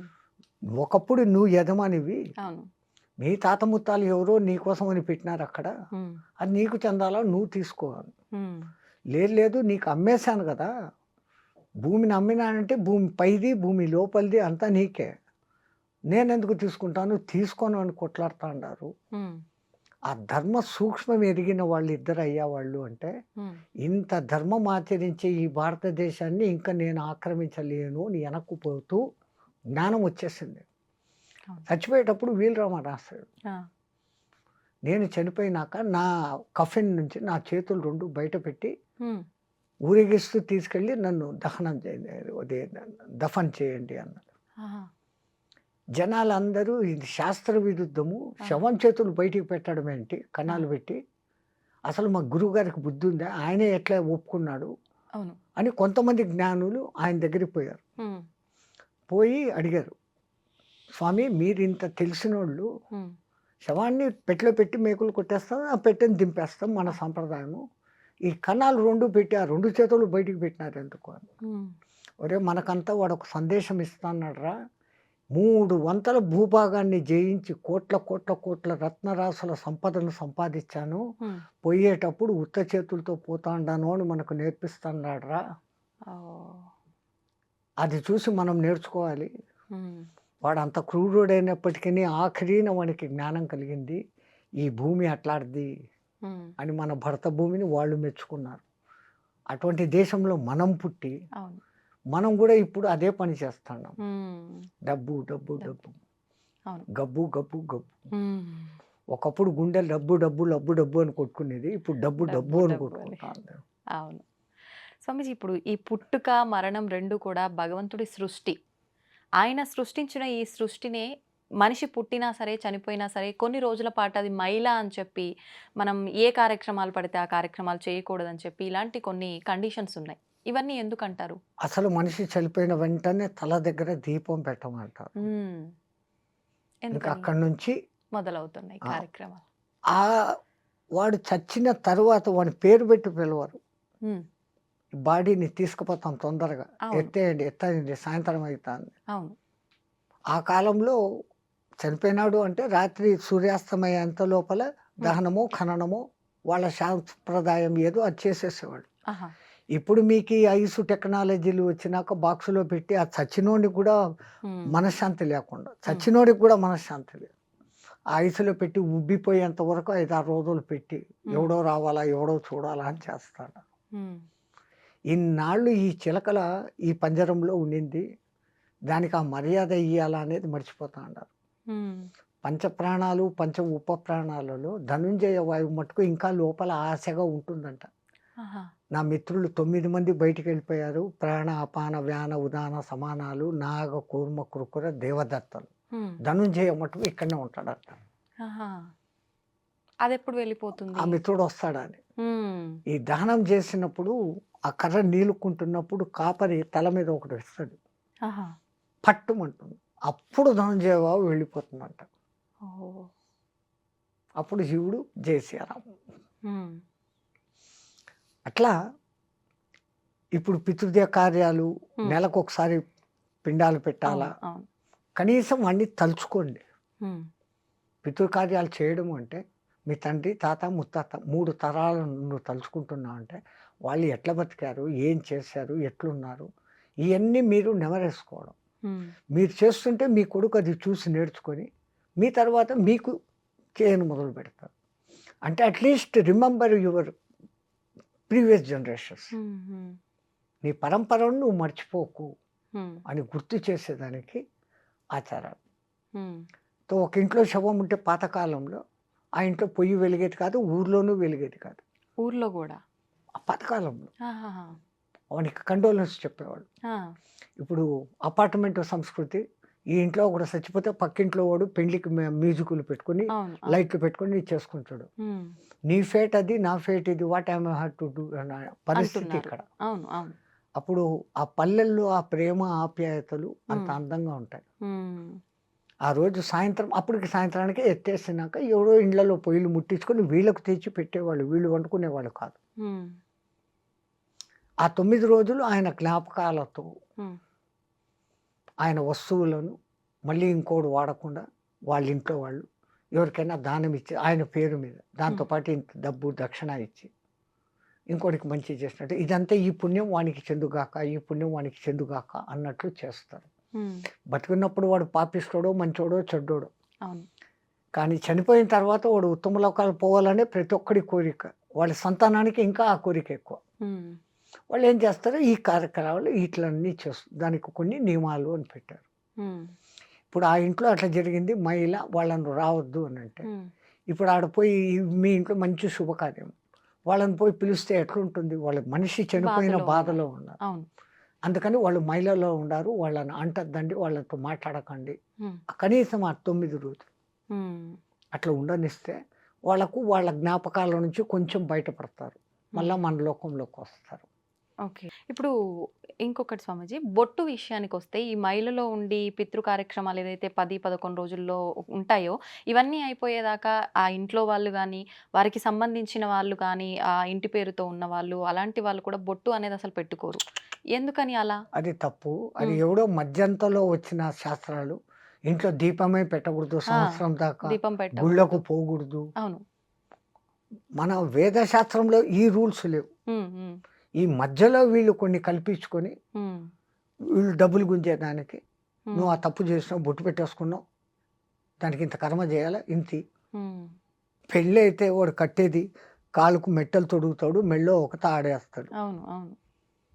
ఒకప్పుడు నువ్వు యజమానివి. అవును. మీ తాత ముత్తాలు ఎవరో నీకోసమని పెట్టినారు అక్కడ. హ్మ్. అది నీకు చెందాలా నువ్వు తీసుకో అని. హ్మ్. లేదు లేదు నీకు అమ్మేశాను కదా! భూమిని అమ్మినానంటే భూమి పైది, భూమి లోపలిది అంతా నీకే. నేనెందుకు తీసుకుంటాను? తీసుకోను అని కొట్లాడుతాండారు. హ్మ్. ఆ ధర్మ సూక్ష్మం ఎరిగిన వాళ్ళిద్దరు అయ్యేవాళ్ళు అంటే, హ్మ్. ఇంత ధర్మం ఆచరించే ఈ భారతదేశాన్ని ఇంకా నేను ఆక్రమించలేను అని వెనక్కు పోతూ జ్ఞానం వచ్చేసింది. అవును. చచ్చిపోయేటప్పుడు వీలరామ రాస్తాడు. ఆ! నేను చనిపోయినాక నా కఫిన్ నుంచి నా చేతులు 2 బయట పెట్టి హ్మ్. ఊరేగిస్తూ తీసుకెళ్ళి నన్ను దహనం చేయండి, అదే దఫన్ చేయండి అన్నాడు. ఆహా! జనాలందరూ ఇది శాస్త్ర విరుద్ధము. ఆ! శవం చేతులు బయటికి పెట్టడం ఏంటి? ఆ! కణాలు పెట్టి. అసలు మా గురువుగారికి బుద్ధి ఉందా? ఆయనే ఎట్లా ఒప్పుకున్నాడు? అవును. అని కొంతమంది జ్ఞానులు ఆయన దగ్గరికి పోయారు. హ్మ్. పోయి అడిగారు. స్వామి మీరింత తెలిసినోళ్ళు హ్మ్. శవాన్ని పెట్టెలో పెట్టి మేకులు కొట్టేస్తాం. ఆ పెట్టెని దింపేస్తాం మన ఆ! సంప్రదాయము. ఈ కణాలు 2 పెట్టి ఆ 2 చేతులు బయటికి పెట్టినారు ఎందుకు అని. హ్మ్. ఒరేయ్ మనకంతా వాడొక సందేశం ఇస్తాన్నాడురా. 3 వంతుల భూభాగాన్ని జయించి కోట్ల, కోట్ల, కోట్ల రత్నరాసుల సంపదను సంపాదించాను. హ్మ్. పోయేటప్పుడు ఉత్త చేతులతో పోతాండాను అని మనకు నేర్పిస్తున్నాడురా. ఓహ్! అది చూసి మనం నేర్చుకోవాలి. హ్మ్. వాడంత క్రూరుడైనప్పటికీ ఆఖరిన వానికి జ్ఞానం కలిగింది. ఈ భూమి అట్లాడిది హ్మ్. అని మన భరత భూమిని వాళ్ళు మెచ్చుకున్నారు. అటువంటి దేశంలో మనం పుట్టి, అవును. మనం గూడా ఇప్పుడు అదే పని చేస్తున్నాం. హ్మ్. డబ్బు, డబ్బు, డబ్బు. డబ్బు. అవును. గబ్బు, గబ్బు, గబ్బు. హ్మ్. ఒకప్పుడు గుండెలు డబ్బు, డబ్బు, డబ్బు, డబ్బు అని కొట్టుకునేది. ఇప్పుడు డబ్బు, డబ్బు, డబ్బు అని డబ్బు అని. కొట్టుకుంటాంది. అవును. స్వామీజీ ఇప్పుడు ఈ పుట్టుక, మరణం 2 కూడా భగవంతుడి సృష్టి. ఆయన సృష్టించిన ఈ సృష్టినే మనిషి పుట్టినా సరే, చనిపోయినా సరే కొన్ని రోజుల పాటు అది మైల అని చెప్పి, మనం ఏ కార్యక్రమాలు పడితే ఆ కార్యక్రమాలు చేయకూడదని చెప్పి ఇలాంటి కొన్ని కండిషన్స్ ఉన్నాయి. ఇవన్నీ ఎందుకంటారు? అసలు మనిషి చనిపోయిన వెంటనే తల దగ్గర దీపం పెట్టమంటారు. హ్మ్. ఇంకా ఎందుకని? అక్కడి నుంచి మొదలవుతున్నాయి ఆ! కార్యక్రమాలు. ఆ వాడు చచ్చిన తర్వాత వాడి పేరు పెట్టి పిలవరు. ఉమ్, బాడీని తీసుకుపోతాం తొందరగా, అవును ఎత్తేయండి ఎత్తేయండి సాయంత్రం అవుతుంది. అవును. ఆ కాలంలో చనిపోయినాడు అంటే రాత్రి సూర్యాస్తమయ్యేంత లోపల దహనము ఖననము వాళ్ళ సాంప్రదాయం ఏదో అది చేసేసేవాడు. ఆహా. ఇప్పుడు మీకు ఈ ఐసు టెక్నాలజీలు వచ్చినాక బాక్సులో పెట్టి ఆ చచ్చినోడికి కూడా ఉమ్, మనశ్శాంతి లేకుండా, చచ్చినోడికి కూడా మనశ్శాంతి లేదు. ఆ ఐసులో పెట్టి ఉబ్బిపోయేంత వరకు 5-6 రోజులు పెట్టి ఎవడో రావాలా ఎవడో చూడాలా అని చేస్తాడు. ఉమ్, ఇన్నాళ్ళు ఈ చిలకల ఈ పంజరంలో ఉండింది, దానికి ఆ మర్యాద ఇయ్యాలా అనేది మర్చిపోతా ఉన్నారు. ఉమ్, పంచప్రాణాలు పంచ ఉప ప్రాణాలలో ధనుంజయ వాయువు మటుకు ఇంకా లోపల ఆశగా ఉంటుందంట. ఆహా. నా మిత్రులు 9 మంది బయటికి వెళ్ళిపోయారు. ప్రాణ అపాన వ్యాన ఉదాన సమానాలు నాగ కూర్మ కృకుర దేవదత్తలు. ఉమ్, ధనుంజయ మటుకు ఇక్కడనే ఉంటాడట. ఆహా. అది ఎప్పుడు వెళ్ళిపోతుంది? ఆ మిత్రుడు వస్తాడని ఉమ్, ఈ దహనం చేసినప్పుడు ఆ కర్ర నీలుకుంటున్నప్పుడు కాపరి తల మీద ఒకటి వస్తాడు, ఆహా. పట్టుమంటుంది. అప్పుడు ధనుంజయ బాబు వెళ్ళిపోతుందంట. ఓ. అప్పుడు శివుడు జయశ్రీరామ్. ఉమ్, అట్లా ఇప్పుడు పితృదేవ కార్యాలు ఉమ్, నెలకు ఒకసారి పిండాలు పెట్టాలా, అవును అవును. కనీసం అన్ని తలుచుకోండి. ఉమ్, పితృకార్యాలు చేయడం అంటే మీ తండ్రి తాత ముత్తాత 3 తరాలను నువ్వు తలుచుకుంటున్నావు అంటే వాళ్ళు ఎట్లా బతికారు, ఏం చేశారు, ఎట్లున్నారు, ఇవన్నీ మీరు నెమరేసుకోవడం. ఉమ్, మీరు చేస్తుంటే మీ కొడుకు అది చూసి నేర్చుకొని మీ తర్వాత మీకు చేయను మొదలు పెడతారు. అంటే at least remember your previous generations. Um, um, నీ పరంపరను నువ్వు మర్చిపోకు ఉమ్, అని గుర్తు చేసేదానికి ఆచారాలు. ఉమ్, తో ఒక ఇంట్లో శవం ఉంటే పాతకాలంలో ఆ ఇంట్లో పొయ్యి వెలిగేది కాదు, ఊర్లోనూ వెలిగేది కాదు. ఊర్లో కూడా? ఆ పాతకాలంలో ఆహాహా. వానికి కండోలెన్స్ చెప్పేవాడు. ఆ, ఇప్పుడు అపార్ట్మెంట్ సంస్కృతి, ఈ ఇంట్లో ఒకడు చచ్చిపోతే పక్కింట్లో వాడు పెళ్లికి మ్యూజిక్లు పెట్టుకుని అవును అవును. లైట్లు పెట్టుకుని చేసుకుంటాడు. ఉమ్, నీ ఫేట్ అది, నా ఫేట్ ఇది, what I have to do అన్న పరిస్థితి అంటున్నారు. ఇక్కడ. అవును అవును. అప్పుడు ఆ పల్లెల్లో ఆ ప్రేమ ఆప్యాయతలు అంత ఉమ్, అందంగా ఉంటాయి. ఉమ్, ఆ రోజు సాయంత్రం అప్పటికి సాయంత్రానికి ఎత్తేసినాక ఎవడో ఇండ్లలో పొయ్యిలు ముట్టించుకొని వీళ్ళకు తెచ్చి పెట్టేవాళ్ళు, వీళ్ళు వండుకునేవాళ్ళు కాదు. ఉమ్, ఆ 9 రోజులు ఆయన జ్ఞాపకాలతో ఉమ్, ఆయన వస్తువులను మళ్ళీ ఇంకోడు వాడకుండా వాళ్ళ ఇంట్లో వాళ్ళు ఎవరికైనా దానం ఇచ్చి ఆయన పేరు మీద దాంతోపాటు ఇంత డబ్బు దక్షిణ ఇచ్చి ఇంకోటికి మంచి చేసినట్టు ఇదంతా ఈ పుణ్యం వానికి చెందుగాక, ఈ పుణ్యం వానికి చెందుగాక అన్నట్లు చేస్తారు. ఉమ్, బతికున్నప్పుడు వాడు పాపిస్తాడో మంచోడో చెడ్డోడో, అవును. కానీ చనిపోయిన తర్వాత వాడు ఉత్తమ లోకాలు పోవాలనే ప్రతి ఒక్కడి కోరిక. వాళ్ళ సంతానానికి ఇంకా ఆ కోరిక ఎక్కువ. ఉమ్, వాళ్ళు ఏం చేస్తారు, ఈ కార్యక్రమాలు ఇట్లన్నీ చేస్తారు. దానికి కొన్ని నియమాలు అని పెట్టారు. ఉమ్, ఇప్పుడు ఆ ఇంట్లో అట్లా జరిగింది, మహిళ వాళ్ళను రావద్దు అని అంటే ఉమ్, ఇప్పుడు ఆడ పోయి మీ ఇంట్లో మంచి శుభకార్యం వాళ్ళని పోయి పిలిస్తే ఎట్లుంటుంది, వాళ్ళ మనిషి చనిపోయిన బాధలో బాధలో ఉన్నారు. అవును. అందుకని వాళ్ళు మహిళలో ఉన్నారు, వాళ్ళని అంటద్దండి, వాళ్ళతో మాట్లాడకండి. ఉమ్, కనీసం ఆ 9 రోజులు ఉమ్, అట్లా ఉండనిస్తే వాళ్ళకు వాళ్ళ జ్ఞాపకాల నుంచి కొంచెం బయటపడతారు, మళ్ళీ మన లోకంలోకి వస్తారు. ఓకే. ఇప్పుడు ఇంకొకటి స్వామీజీ, బొట్టు విషయానికి వస్తే ఈ మైలలో ఉండి పితృ కార్యక్రమాలు ఏదైతే 10, 11 రోజుల్లో ఉంటాయో ఇవన్నీ అయిపోయేదాకా ఆ ఇంట్లో వాళ్ళు కానీ, వారికి సంబంధించిన వాళ్ళు కానీ, ఆ ఇంటి పేరుతో ఉన్న వాళ్ళు అలాంటి వాళ్ళు కూడా బొట్టు అనేది అసలు పెట్టుకోరు. ఎందుకని అలా? అది తప్పు. అది ఉమ్, ఎవడో మధ్యంతలో వచ్చిన శాస్త్రాలు. ఇంట్లో దీపమే పెట్టకూడదు ఆ, సంవత్సరం దాకా, దీపం గుళ్ళకు పెట్టకూడదు. పోకూడదు. అవును. మన వేదశాస్త్రంలో ఈ రూల్స్ లేవు. ఉమ్, ఉమ్, ఈ మధ్యలో వీళ్ళు కొన్ని కల్పించుకొని ఉమ్, వీళ్ళు డబ్బులు గుంజేదానికి నువ్వు ఆ ఉమ్, తప్పు చేసినావు, బొట్టు పెట్టేసుకున్నావు, దానికి ఇంత కర్మ చేయాలా, ఇంతి. ఉమ్, పెళ్ళి అయితే వాడు కట్టేది కాలుకు మెట్టలు తొడుగుతాడు, మెళ్ళో ఒక తాడేస్తాడు. అవును అవును.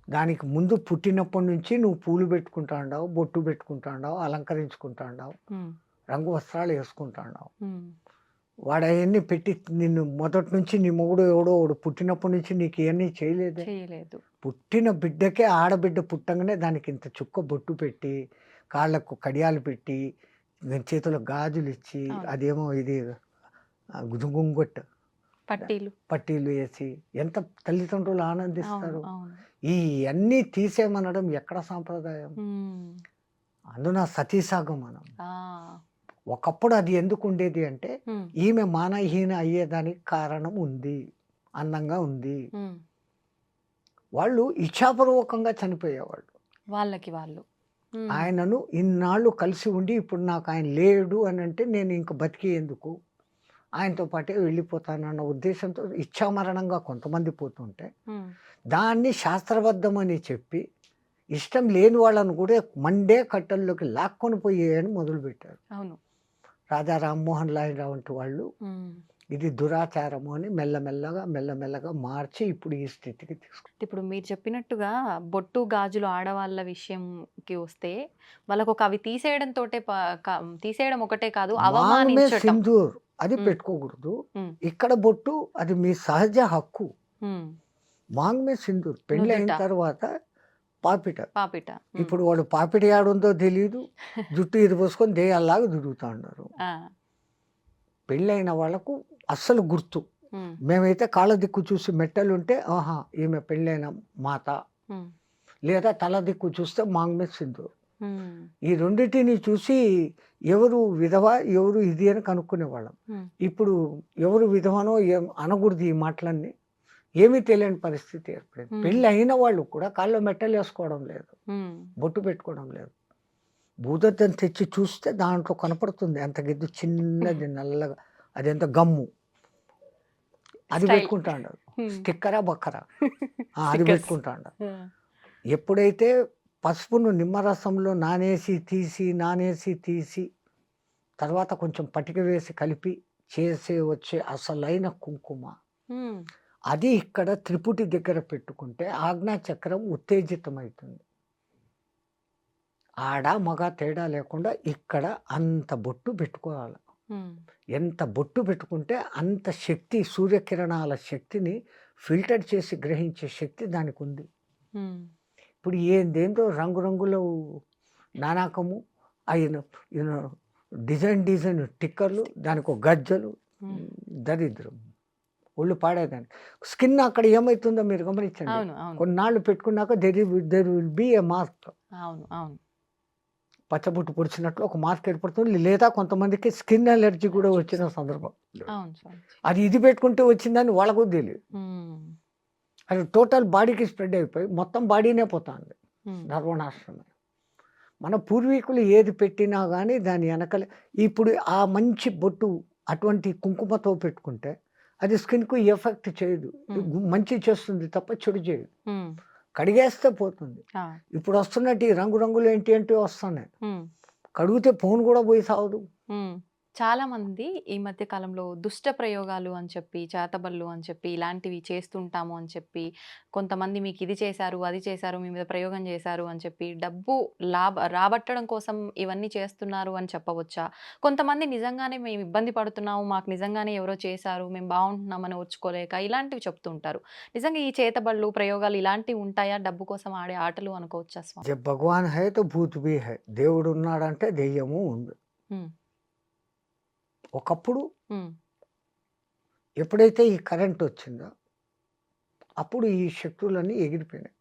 దానికి ముందు పుట్టినప్పటి నుంచి నువ్వు పూలు పెట్టుకుంటా ఉండావు, బొట్టు పెట్టుకుంటా ఉండావు, అలంకరించుకుంటా ఉండావు, ఉమ్, రంగు వస్త్రాలు వేసుకుంటా ఉండావు. ఉమ్, వాడు అవన్నీ పెట్టి నిన్ను మొదటి నుంచి నీ మొగుడు ఎవడో వాడు పుట్టినప్పటి నుంచి నీకు ఇవన్నీ చేయలేదే. చేయలేదు. పుట్టిన బిడ్డకే ఆడబిడ్డ పుట్టంగానే దానికి ఇంత చుక్క బొట్టు పెట్టి, కాళ్ళకు కడియాలు పెట్టి, చేతిలో గాజులు ఇచ్చి, అవును. అదేమో ఇది గుంగొట్టు పట్టీలు. పట్టీలు వేసి ఎంత తల్లిదండ్రులు అవును ఆనందిస్తారు. అవును. ఈ అన్నీ తీసేమనడం ఎక్కడ సాంప్రదాయం. ఉమ్, అందున సతీసాగమనం. ఆ, ఒకప్పుడు అది ఎందుకు ఉండేది అంటే ఉమ్, ఈమె మానహీన అయ్యేదానికి కారణం ఉంది, అందంగా ఉంది. ఉమ్. వాళ్ళు ఇచ్ఛాపూర్వకంగా చనిపోయేవాళ్ళు. వాళ్ళకి వాళ్ళు. ఉమ్, ఆయనను ఇన్నాళ్ళు కలిసి ఉండి ఇప్పుడు నాకు ఆయన లేడు అని అంటే నేను ఇంక బతికి ఎందుకు, ఆయనతో పాటే వెళ్ళిపోతానన్న ఉద్దేశంతో ఇచ్ఛామరణంగా కొంతమంది పోతుంటే ఉమ్, దాన్ని శాస్త్రబద్ధమని చెప్పి ఇష్టం లేని వాళ్ళను కూడా మండే కట్టల్లోకి లాక్కొని పోయేయని మొదలుపెట్టారు. అవును. రాజా రామ్మోహన్ రావు వంటి వాళ్ళు ఉమ్. ఇది దురాచారము అని మెల్లమెల్లగా మార్చి ఇప్పుడు ఈ స్థితికి తీసుకు. ఇప్పుడు మీరు చెప్పినట్టుగా బొట్టు గాజులు ఆడవాళ్ళ విషయంకి వస్తే వాళ్ళకు ఒక అవి తీసేయడం ఒకటే కాదు, మాంగమే అవమానించటం. సింధూర్ అది ఉమ్, పెట్టుకోకూడదు. ఉమ్, ఇక్కడ బొట్టు అది మీ సహజ హక్కు. ఉమ్. మాంగమే సింధూర్ పెళ్ళి అయిన నుదుట తర్వాత పాపిట. పాపిట. ఉమ్. ఇప్పుడు వాడు పాపిట ఆడుందో తెలియదు, జుట్టు ఇది పోసుకొని దేయాల్లాగా తిరుగుతూ ఉన్నారు. ఆ, పెళ్ళైన వాళ్ళకు అస్సలు గుర్తు. ఉమ్, మేమైతే కాళ్ళ దిక్కు చూసి మెట్టలుంటే ఆహా ఈమె పెళ్ళైన మాత, ఉమ్, లేదా తల దిక్కు చూస్తే మాంగమే సింధూర్. ఉమ్, ఈ రెండింటిని చూసి ఎవరు విధవ ఎవరు ఇది అని కనుక్కునేవాళ్ళం. ఉమ్, ఇప్పుడు ఎవరు విధవనో ఏం అనకూడదు, ఈ మాటలన్నీ ఏమీ తెలియని పరిస్థితి ఏర్పడింది. ఉమ్, పెళ్ళి అయిన వాళ్ళు కూడా కాళ్ళు మెట్టలు వేసుకోవడం లేదు, ఉమ్, బొట్టు పెట్టుకోవడం లేదు. భూదద్దం తెచ్చి చూస్తే దాంట్లో కనపడుతుంది అంత గిద్దు చిన్నది నల్లగా, అదెంత గమ్ము, అది స్టైల్. పెట్టుకుంటాడు. ఉమ్. స్టిక్కరా బక్కరా అది Stickers. పెట్టుకుంటాడు. ఆ, ఎప్పుడైతే పసుపును నిమ్మరసంలో నానేసి తీసి తర్వాత కొంచెం పటిక వేసి కలిపి వచ్చే అసలైన కుంకుమ, ఉమ్, అది ఇక్కడ త్రిపుటి దగ్గర పెట్టుకుంటే ఆజ్ఞాచక్రం ఉత్తేజితమవుతుంది. ఆడ మగ తేడా లేకుండా ఇక్కడ అంత బొట్టు పెట్టుకోవాలి. ఉమ్, ఎంత బొట్టు పెట్టుకుంటే అంత శక్తి, సూర్యకిరణాల శక్తిని ఫిల్టర్ చేసి గ్రహించే శక్తి దానికి ఉంది. ఉమ్, ఇప్పుడు ఏందేందో రంగురంగుల నానాకము అయిన డిజైన్ టిక్కర్లు, దానికి ఒక గజ్జలు, ఉమ్. దరిద్రం, ఒళ్ళు పాడేదానికి. స్కిన్ అక్కడ ఏమవుతుందో మీరు గమనించండి. అవును, అవును, కొన్నాళ్ళు పెట్టుకున్నాక there will be A mark. అవును, అవును. పచ్చబొట్టు పొడిచినట్లు ఒక మార్క్ ఏర్పడుతుంది. లేదా కొంతమందికి స్కిన్ అలర్జీ కూడా వచ్చిన సందర్భం. అవును స్వామి. అది ఇది పెట్టుకుంటే వచ్చిందని వాళ్ళకు తెలియదు. ఉమ్, అది టోటల్ బాడీకి స్ప్రెడ్ అయిపోయి మొత్తం బాడీనే పోతుంది, ఉమ్, సర్వనాశనమే. మన పూర్వీకులు ఏది పెట్టినా కానీ దాని వెనకలే. ఇప్పుడు ఆ మంచి బొట్టు అటువంటి కుంకుమతో పెట్టుకుంటే అది స్కిన్కు ఎఫెక్ట్ చేయదు, మంచి చేస్తుంది తప్ప చెడు చేయదు. ఉమ్, కడిగేస్తే పోతుంది. ఆ, ఇప్పుడు వస్తున్నట్టు ఈ రంగురంగులు ఏంటి వస్తున్నాయి, ఉమ్, కడిగితే ఫోన్ కూడా పోయి సావదు. ఉమ్. చాలా మంది ఈ మధ్య కాలంలో దుష్ట ప్రయోగాలు అని చెప్పి, చేతబళ్ళు అని చెప్పి, ఇలాంటివి చేస్తుంటాము అని చెప్పి, కొంతమంది మీకు ఇది చేశారు, అది చేశారు, మీ మీద ప్రయోగం చేశారు అని చెప్పి డబ్బు రాబట్టడం కోసం ఇవన్నీ చేస్తున్నారు అని చెప్పవచ్చా? కొంతమంది నిజంగానే మేము ఇబ్బంది పడుతున్నాము, మాకు నిజంగానే ఎవరో చేశారు, మేము బాగుంటున్నామని ఓర్చుకోలేక ఇలాంటివి చెప్తుంటారు. నిజంగా ఈ చేతబళ్ళు ప్రయోగాలు ఇలాంటివి ఉంటాయా? డబ్బు కోసం ఆడే ఆటలు అనుకోవచ్చా స్వామి? జబ్ భగవాన్ హై తో భూత్ భీ హై. దేవుడు ఉన్నాడంటే దెయ్యము ఉంది. ఉమ్, ఒకప్పుడు ఉమ్, ఎప్పుడైతే ఈ కరెంట్ వచ్చిందో అప్పుడు ఈ శక్తులన్నీ ఎగిరిపోయినాయి.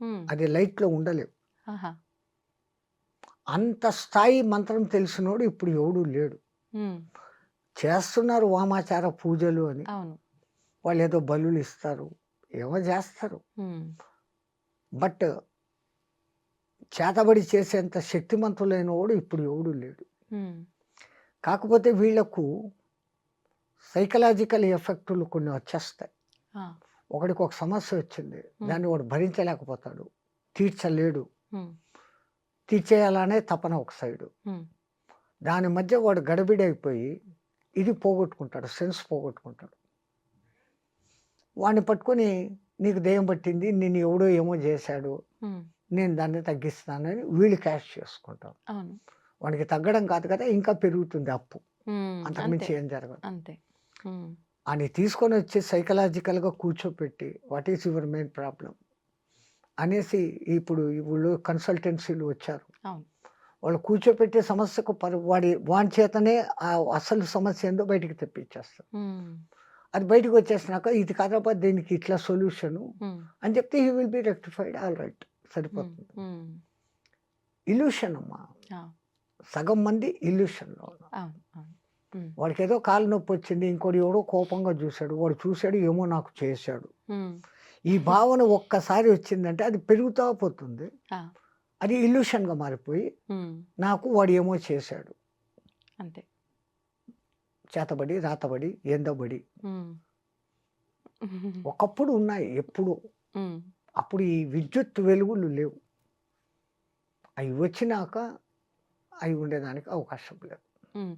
ఉమ్, అది లైట్లో ఉండలేవు. ఆహా, అంత స్థాయి మంత్రం తెలిసినోడు ఇప్పుడు ఎవడు లేడు. ఉమ్, చేస్తున్నారు వామాచార పూజలు అని, అవును, వాళ్ళు ఏదో బలులు ఇస్తారు, ఏమో చేస్తారు. ఉమ్, బట్ చేతబడి చేసేంత శక్తిమంతులైన వాడు ఇప్పుడు ఎవడు లేడు. ఉమ్, కాకపోతే వీళ్లకు సైకలాజికల్ ఎఫెక్టులు కొన్ని వచ్చేస్తాయి. ఆ, ఒకడికి ఒక సమస్య వచ్చింది, దాన్ని వాడు భరించలేకపోతాడు, తీర్చలేడు, ఉమ్, తీర్చేయాలనే తపన ఒక సైడు. ఉమ్, దాని మధ్య వాడు గడబిడైపోయి ఇది పోగొట్టుకుంటాడు, సెన్స్ పోగొట్టుకుంటాడు. వాడిని పట్టుకొని నీకు దెయ్యం పట్టింది, నేను ఎవడో ఏమో చేశాడు, ఉమ్, నేను దాన్ని తగ్గిస్తానని వీళ్ళు క్యాష్ చేసుకుంటాం. అవును, వాడికి తగ్గడం కాదు కదా, ఇంకా పెరుగుతుంది అప్పు, ఉమ్, అంతకుమించి అంతే ఏం జరగదు. అంతే. ఉమ్, అని తీసుకొని వచ్చి సైకలాజికల్గా కూర్చోపెట్టి what is your main problem అనేసి ఇప్పుడు వీళ్ళు కన్సల్టెన్సీలు వచ్చారు. అవును, వాళ్ళు కూర్చోపెట్టే సమస్యకు వాడి చేతనే ఆ అసలు సమస్య ఏందో బయటికి తెప్పించేస్తారు. ఉమ్, అది బయటకు వచ్చేసినాక ఇది కాదప్ప దీనికి ఇట్లా సొల్యూషను ఉమ్, అని చెప్తే he will be rectified, all right, um, సరిపోతుంది. ఉమ్, ఇల్యూషన్ అమ్మా, ఆ, సగం మంది ఇల్యూషన్లో ఉన్నారు. అవును. అవును. హ్మ్. వాడికి ఏదో కాలు నొప్పి వచ్చింది, ఇంకోటి ఎవడో కోపంగా చూశాడు, వాడు చూశాడు ఏమో నాకు చేశాడు. హ్మ్. ఈ భావన ఒక్కసారి వచ్చిందంటే అది పెరుగుతా పోతుంది. ఆ! అది ఇల్యూషన్గా మారిపోయి హ్మ్. నాకు వాడు ఏమో చేశాడు, అంతే. చేతబడి రాతబడి ఏందబడి హ్మ్. ఒకప్పుడు ఉన్నాయి ఎప్పుడు. హ్మ్. అప్పుడు ఈ విద్యుత్ వెలుగులు లేవు, అవి వచ్చినాక అవి ఉండేదానికి అవకాశం లేదు. హ్మ్.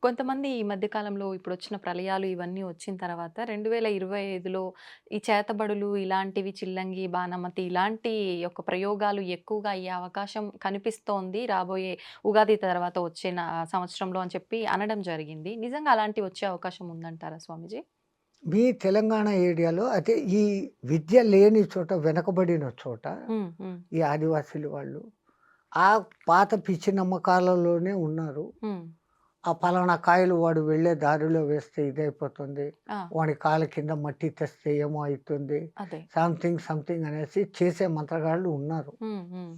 కొంతమంది ఈ మధ్య కాలంలో ఇప్పుడొచ్చిన ప్రళయాలు ఇవన్నీ వచ్చిన తర్వాత 2025లో ఈ చేతబడులు ఇలాంటివి చిల్లంగి, బాణమతి ఇలాంటి యొక్క ప్రయోగాలు ఎక్కువగా అయ్యే అవకాశం కనిపిస్తోంది. రాబోయే ఉగాది తర్వాత వచ్చే సంవత్సరంలో అని చెప్పి అనడం జరిగింది. నిజంగా అలాంటివి వచ్చే అవకాశం ఉందంటారా స్వామీజీ? మీ తెలంగాణ ఏరియాలో అయితే ఈ విద్య లేని చోట, వెనకబడిన చోట హ్మ్. హ్మ్. ఈ ఆదివాసీలు వాళ్ళు ఆ పాత పిచ్చి నమ్మకాలలోనే ఉన్నారు. హ్మ్. ఆ పలానా కాయలు వాడు వెళ్ళే దారిలో వేస్తే ఇదైపోతుంది, ఆ! వాడి కాళ్ళ కింద మట్టి తెస్తే ఏమో అవుతుంది, అదే. సంథింగ్ అనేసి చేసే మంత్రగాళ్ళు ఉన్నారు. హ్మ్. హ్మ్.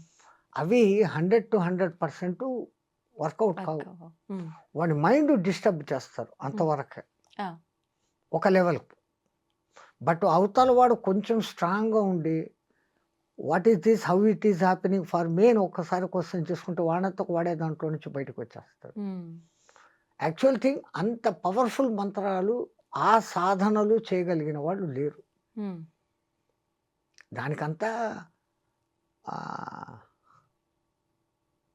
అవి 100% వర్కౌట్ కావు. వర్క్ అవ్వవు. హ్మ్. వాడి మైండ్ డిస్టర్బ్ చేస్తారు అంతవరకే, ఆ! ఒక లెవెల్కి. బట్ అవతల వాడు కొంచెం స్ట్రాంగ్గా ఉండి what is this, how it is happening for me అని ఒక్కసారి క్వశ్చన్ చేసుకుంటే వాడంతా వాడే దాంట్లో నుంచి బయటకు వచ్చేస్తాడు. హ్మ్. యాక్చువల్ థింగ్ అంత పవర్ఫుల్ మంత్రాలు, ఆ సాధనలు చేయగలిగిన వాళ్ళు లేరు. హ్మ్. దానికంతా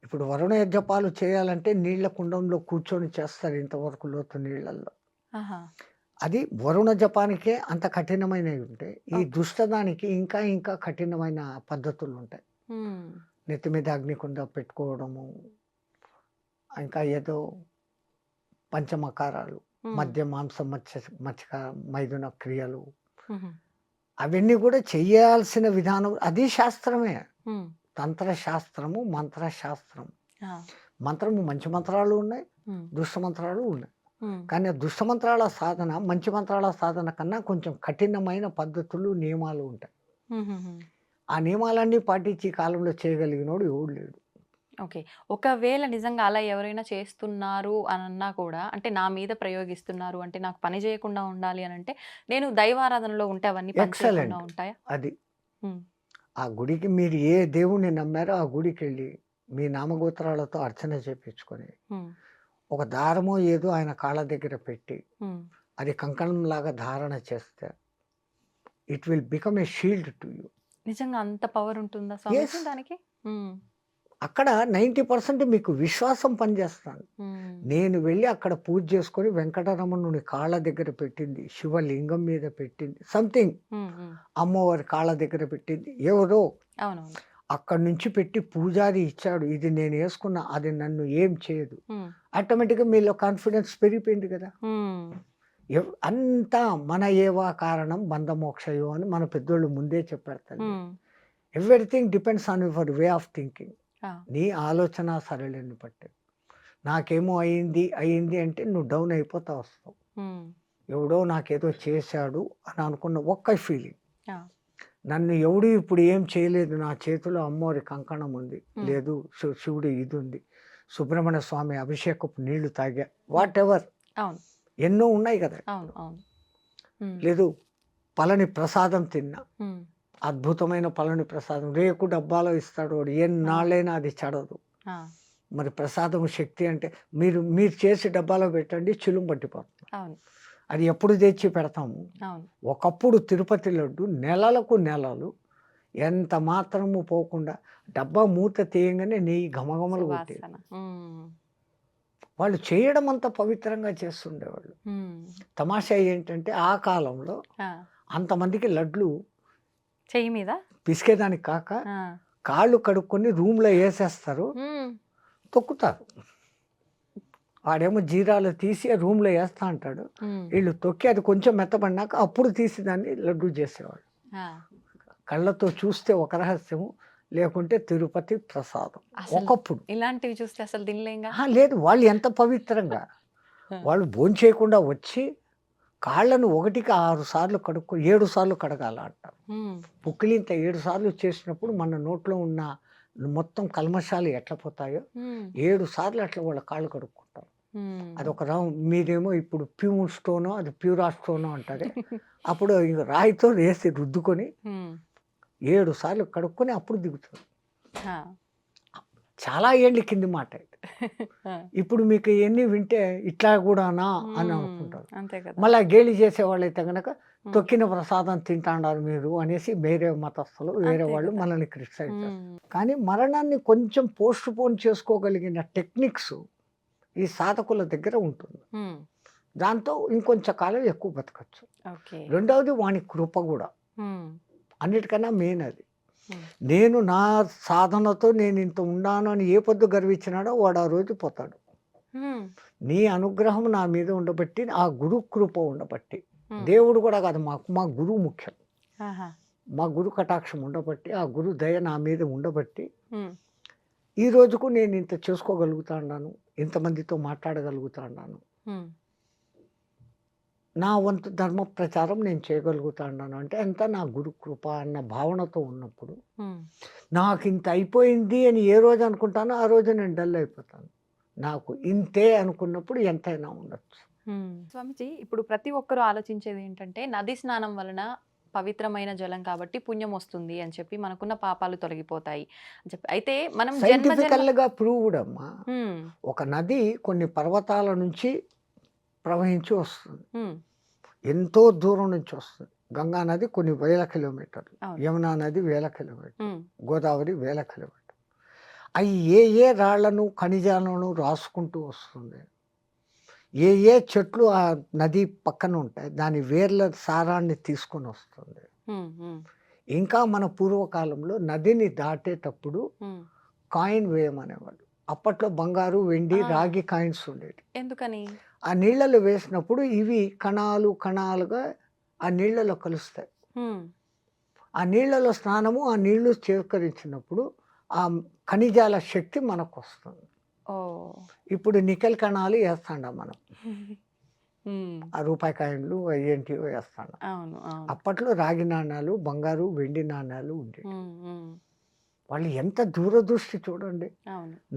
ఇప్పుడు వరుణ యజ్ఞపాలు చేయాలంటే నీళ్ల కుండంలో కూర్చొని చేస్తారు, ఇంతవరకు లోతు నీళ్ళల్లో. ఆహా! అది వరుణ జపానికే అంత కఠినమైనవి ఉంటాయి. ఈ ఓకే. దుష్టదానికి ఇంకా ఇంకా కఠినమైన పద్ధతులు ఉంటాయి. హ్మ్. నెత్తి మీద అగ్నికుండ పెట్టుకోవడము, ఇంకా ఏదో పంచమకారాలు, హ్మ్. మద్య మాంసం మత్స్య మైథున క్రియలు, హుహు. అవన్నీ కూడా చెయ్యాల్సిన విధానం అది శాస్త్రమే. హ్మ్. తంత్రశాస్త్రము, మంత్రశాస్త్రం. ఆ! మంత్రము మంచి మంత్రాలు ఉన్నాయి, హ్మ్. దుష్ట మంత్రాలు ఉన్నాయి. హ్మ్. కానీ ఆ దుష్ట మంత్రాల సాధన మంచి మంత్రాల సాధన కన్నా కొంచెం కఠినమైన పద్ధతులు, నియమాలు ఉంటాయి. హుహుహు. ఆ నియమాలన్నీ పాటించి ఈ కాలంలో చేయగలిగినోడు ఎవడు లేడు. ఓకే. ఒకవేళ నిజంగా అలా ఎవరైనా చేస్తున్నారు అనన్నా కూడా అంటే నా మీద ప్రయోగిస్తున్నారు అంటే నాకు పని చేయకుండా ఉండాలి అనంటే నేను దైవారాధనలో ఉంటే అవన్నీ పని చేయకుండా ఎక్సలెంట్. ఉంటాయా? అది. హ్మ్. ఆ గుడికి మీరు ఏ దేవుణ్ణి నమ్మారో ఆ గుడికెళ్ళి మీ నామగోత్రాలతో అర్చన చేపించుకొని హ్మ్. ఒక దారమో ఏదో ఆయన కాళ్ళ దగ్గర పెట్టి హ్మ్. అది కంకణంలాగా ధారణ చేస్తే it will become a shield to you. నిజంగా అంత పవర్ ఉంటుందా ఎస్. స్వామీజీ దానికి? హ్మ్. అక్కడ 90% మీకు విశ్వాసం పనిచేస్తాను. హ్మ్. నేను వెళ్ళి అక్కడ పూజ చేసుకొని వెంకటరమణుని కాళ్ళ దగ్గర పెట్టింది, శివలింగం మీద పెట్టింది, సంథింగ్ హ్మ్. హ్మ్. అమ్మవారి కాళ్ళ దగ్గర పెట్టింది ఎవరో అవునవును. అక్కడి నుంచి పెట్టి పూజారి ఇచ్చాడు, ఇది నేను వేసుకున్నా, అది నన్ను ఏం చేయదు. హ్మ్. ఆటోమేటిక్గా మీలో కాన్ఫిడెన్స్ పెరిగిపోయింది కదా. హ్మ్. అంతా మన ఏవా కారణం బంధమోక్షయో అని మన పెద్దోళ్ళు ముందే చెప్పారు తల్లి. హ్మ్. Everything depends on your way of thinking. ఆ! నీ ఆలోచన సరళిని బట్టి. నాకేమో అయింది అయింది అంటే నువ్వు డౌన్ అయిపోతా వస్తావు. హ్మ్. ఎవడో నాకేదో చేశాడు అని అనుకున్న ఒక్క ఫీలింగ్. ఆ! నన్ను ఎవడు ఇప్పుడు ఏం చేయలేదు, నా చేతిలో అమ్మవారి కంకణం ఉంది, హ్మ్. లేదు శివుడు ఇది ఉంది, సుబ్రహ్మణ్య స్వామి అభిషేకపు నీళ్లు తాగా, వాట్ ఎవర్ అవును. ఎన్నో ఉన్నాయి కదా. అవును. అవును. హ్మ్. లేదు పళని ప్రసాదం తిన్నా, హ్మ్. అద్భుతమైన పళని ప్రసాదం రేకు డబ్బాలో ఇస్తాడు వాడు, ఆ! ఎన్నాళ్ళైనా అది చెడదు. ఆ! మరి ప్రసాదం శక్తి అంటే మీరు మీరు చేసి డబ్బాలో పెట్టండి, చిలుం పట్టిపోతుంది. అవును. అది ఎప్పుడు తెచ్చి పెడతాము. అవును. ఒకప్పుడు తిరుపతి లడ్డు నెలలకు నెలలు ఎంత మాత్రము పోకుండా డబ్బా మూత తీయంగానే నెయ్యి ఘమఘమలు కొట్టేది. సువాసన. హ్మ్. వాళ్ళు చేయడం అంత పవిత్రంగా చేస్తుండేవాళ్ళు. హ్మ్. తమాషా ఏంటంటే ఆ కాలంలో ఆ! అంతమందికి లడ్లు చెయ్యి మీద? పిసికేదానికి కాక ఆ! కాళ్ళు కడుక్కొని రూమ్లో వేసేస్తారు, హ్మ్. తొక్కుతారు. వాడేమో జీరాలు తీసి రూమ్లో వేస్తా అంటాడు, హ్మ్. వీళ్ళు తొక్కి అది కొంచెం మెత్తబడినాక అప్పుడు తీసి దాన్ని లడ్డు చేసేవాళ్ళు. ఆ! కళ్ళతో చూస్తే ఒక రహస్యము, లేకుంటే తిరుపతి ప్రసాదం అసలు ఒకప్పుడు. ఇలాంటివి చూస్తే అసలు తినలేంగా. లేదు వాళ్ళు ఎంత పవిత్రంగా, ఆ! వాళ్ళు భోంచేయకుండా వచ్చి కాళ్ళను 1కి 6 సార్లు కడుక్కొని 7 సార్లు కడగాల అంటారు. హ్మ్. పుక్కిలింత 7 సార్లు చేసినప్పుడు మన నోట్లో ఉన్న మొత్తం కల్మషాలు ఎట్లా పోతాయో 7 సార్లు అట్లా వాళ్ళ కాళ్ళు కడుక్కుంటారు. అదొక మీరేమో ఇప్పుడు ప్యూర్ స్టోనో అది ప్యూరా స్టోనో అంటారే, అప్పుడు ఇంక రాయితో వేసి రుద్దుకొని 7 సార్లు కడుక్కొని అప్పుడు దిగుతారు. చాలా ఏళ్ళ కింది మాట ఇది. ఇప్పుడు మీకు ఎన్ని వింటే ఇట్లా కూడానా అని అనుకుంటారు. అంతే కదా. మళ్ళీ గేలి చేసేవాళ్ళైతే కనుక తొక్కిన ప్రసాదం తింటాడారు మీరు అనేసి వేరే మతస్థులు వేరే అంతే వాళ్ళు కదా. మనల్ని క్రిటిసైజ్ చేస్తారు. కానీ మరణాన్ని కొంచెం పోస్ట్ పోన్ చేసుకోగలిగిన టెక్నిక్స్ ఈ సాధకుల దగ్గర ఉంటుంది. దాంతో ఇంకొంచెం కాలం ఎక్కువ బతకచ్చు. ఓకే. రెండవది వాని కృప కూడా అన్నిటికన్నా మెయిన్ అది. నేను నా సాధనతో నేను ఇంత ఉన్నాను అని ఏ పొద్దు గర్వించినాడో వాడు ఆ రోజు పోతాడు. నీ అనుగ్రహం నా మీద ఉండబట్టి, ఆ గురు కృప ఉండబట్టి, దేవుడు కూడా కాదు మాకు, మా గురువు ముఖ్యం. మా గురు కటాక్షం ఉండబట్టి, ఆ గురు దయ నా మీద ఉండబట్టి ఈ రోజుకు నేను ఇంత చేసుకోగలుగుతా ఉన్నాను, ఇంతమందితో మాట్లాడగలుగుతా ఉన్నాను, నా వంతు ధర్మ ప్రచారం నేను చేయగలుగుతా ఉన్నాను అంటే అంతా నా గురు కృప అన్న భావనతో ఉన్నప్పుడు నాకు ఇంత అయిపోయింది అని ఏ రోజు అనుకుంటానో ఆ రోజు నేను డల్ అయిపోతాను. నాకు ఇంతే అనుకున్నప్పుడు ఎంతైనా ఉండొచ్చు. స్వామిజీ, ఇప్పుడు ప్రతి ఒక్కరూ ఆలోచించేది ఏంటంటే నది స్నానం వలన పవిత్రమైన జలం కాబట్టి పుణ్యం వస్తుంది అని చెప్పి మనకున్న పాపాలు తొలగిపోతాయి అని చెప్పి. అయితే మనం సైంటిఫికల్ గా ప్రూవ్డ్ అమ్మా. ఒక నది కొన్ని పర్వతాల నుంచి ప్రవహించి వస్తుంది, ఎంతో దూరం నుంచి వస్తుంది. గంగా నది కొన్ని వేల కిలోమీటర్లు, యమునా నది వేల కిలోమీటర్లు, గోదావరి వేల కిలోమీటర్లు. అవి ఏ రాళ్లను ఖనిజాలను రాసుకుంటూ వస్తుంది. ఏ చెట్లు ఆ నది పక్కన ఉంటాయి దాని వేర్ల సారాన్ని తీసుకొని వస్తుంది. ఇంకా మన పూర్వకాలంలో నదిని దాటేటప్పుడు కాయిన్ వేయమనేవాళ్ళు. అప్పట్లో బంగారు వెండి రాగి కాయిన్స్ ఉండేవి. ఎందుకని? ఆ నీళ్ళలో వేసినప్పుడు ఇవి కణాలు కణాలుగా ఆ నీళ్ళలో కలుస్తాయి. ఆ నీళ్ళలో స్నానము, ఆ నీళ్లు సేకరించినప్పుడు ఆ ఖనిజాల శక్తి మనకు వస్తుంది. ఇప్పుడు నికెల్ కణాలు వేస్తాండ మనం, ఆ రూపాయి కాయిన్లు ఏంటివో వేస్తాం. అప్పట్లో రాగి నాణాలు, బంగారు వెండి నాణాలు ఉండేవి. వాళ్ళు ఎంత దూరదృష్టి చూడండి.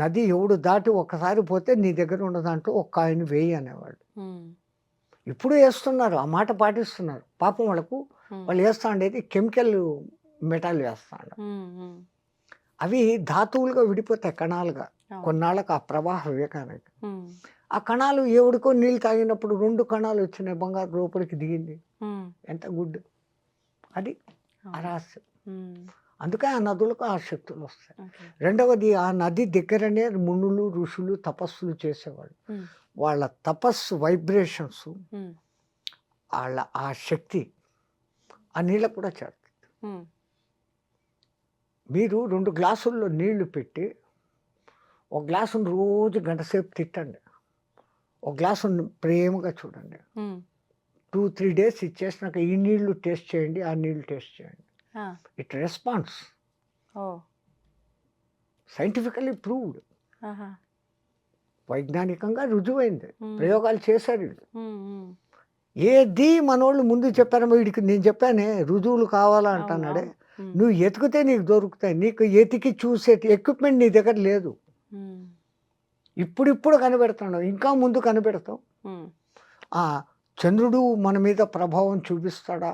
నది ఎవడు దాటి ఒక్కసారి పోతే నీ దగ్గర ఉన్న దాంట్లో ఒక కాయిన్ వేయి అనేవాళ్ళు. ఇప్పుడు వేస్తున్నారు, ఆ మాట పాటిస్తున్నారు. పాపం వాళ్ళకు వాళ్ళు వేస్తా ఉండేది కెమికల్ మెటల్ వేస్తాడు. అవి ధాతువులుగా విడిపోతాయి కణాలుగా. కొన్నాళ్ళకు ఆ ప్రవాహ వివేకానికి ఆ కణాలు ఎవడికో నీళ్ళు తాగినప్పుడు 2 కణాలు వచ్చినాయి, బంగారు లోపలికి దిగింది. ఎంత గుడ్ అది అరహస్యం. అందుకే ఆ నదులకు ఆ శక్తులు వస్తాయి. రెండవది, ఆ నది దగ్గరనే మునులు ఋషులు తపస్సులు చేసేవాళ్ళు. వాళ్ళ తపస్సు వైబ్రేషన్స్, వాళ్ళ ఆ శక్తి ఆ నీళ్ళకు కూడా చేరుతుంది. మీరు 2 గ్లాసుల్లో నీళ్లు పెట్టి ఒక గ్లాసును రోజు గంటసేపు తిట్టండి, ఒక గ్లాసును ప్రేమగా చూడండి. 2-3 డేస్ ఇచ్చేసినాక ఈ నీళ్లు టేస్ట్ చేయండి, ఆ నీళ్లు టేస్ట్ చేయండి. It response. సైంటిఫికల్లీ ప్రూవ్డ్, వైజ్ఞానికంగా రుజువైంది. ప్రయోగాలు చేశారు వీళ్ళు. ఏది మనోళ్ళు ముందు చెప్పారో వీడికి నేను చెప్పానే రుజువులు కావాలా అంటున్నాడే. నువ్వు ఎతికితే నీకు దొరుకుతాయి. నీకు ఎతికి చూసే ఎక్విప్మెంట్ నీ దగ్గర లేదు. ఇప్పుడిప్పుడు కనిపెడుతున్నావు, ఇంకా ముందు కనిపెడతాం. చంద్రుడు మన మీద ప్రభావం చూపిస్తాడా?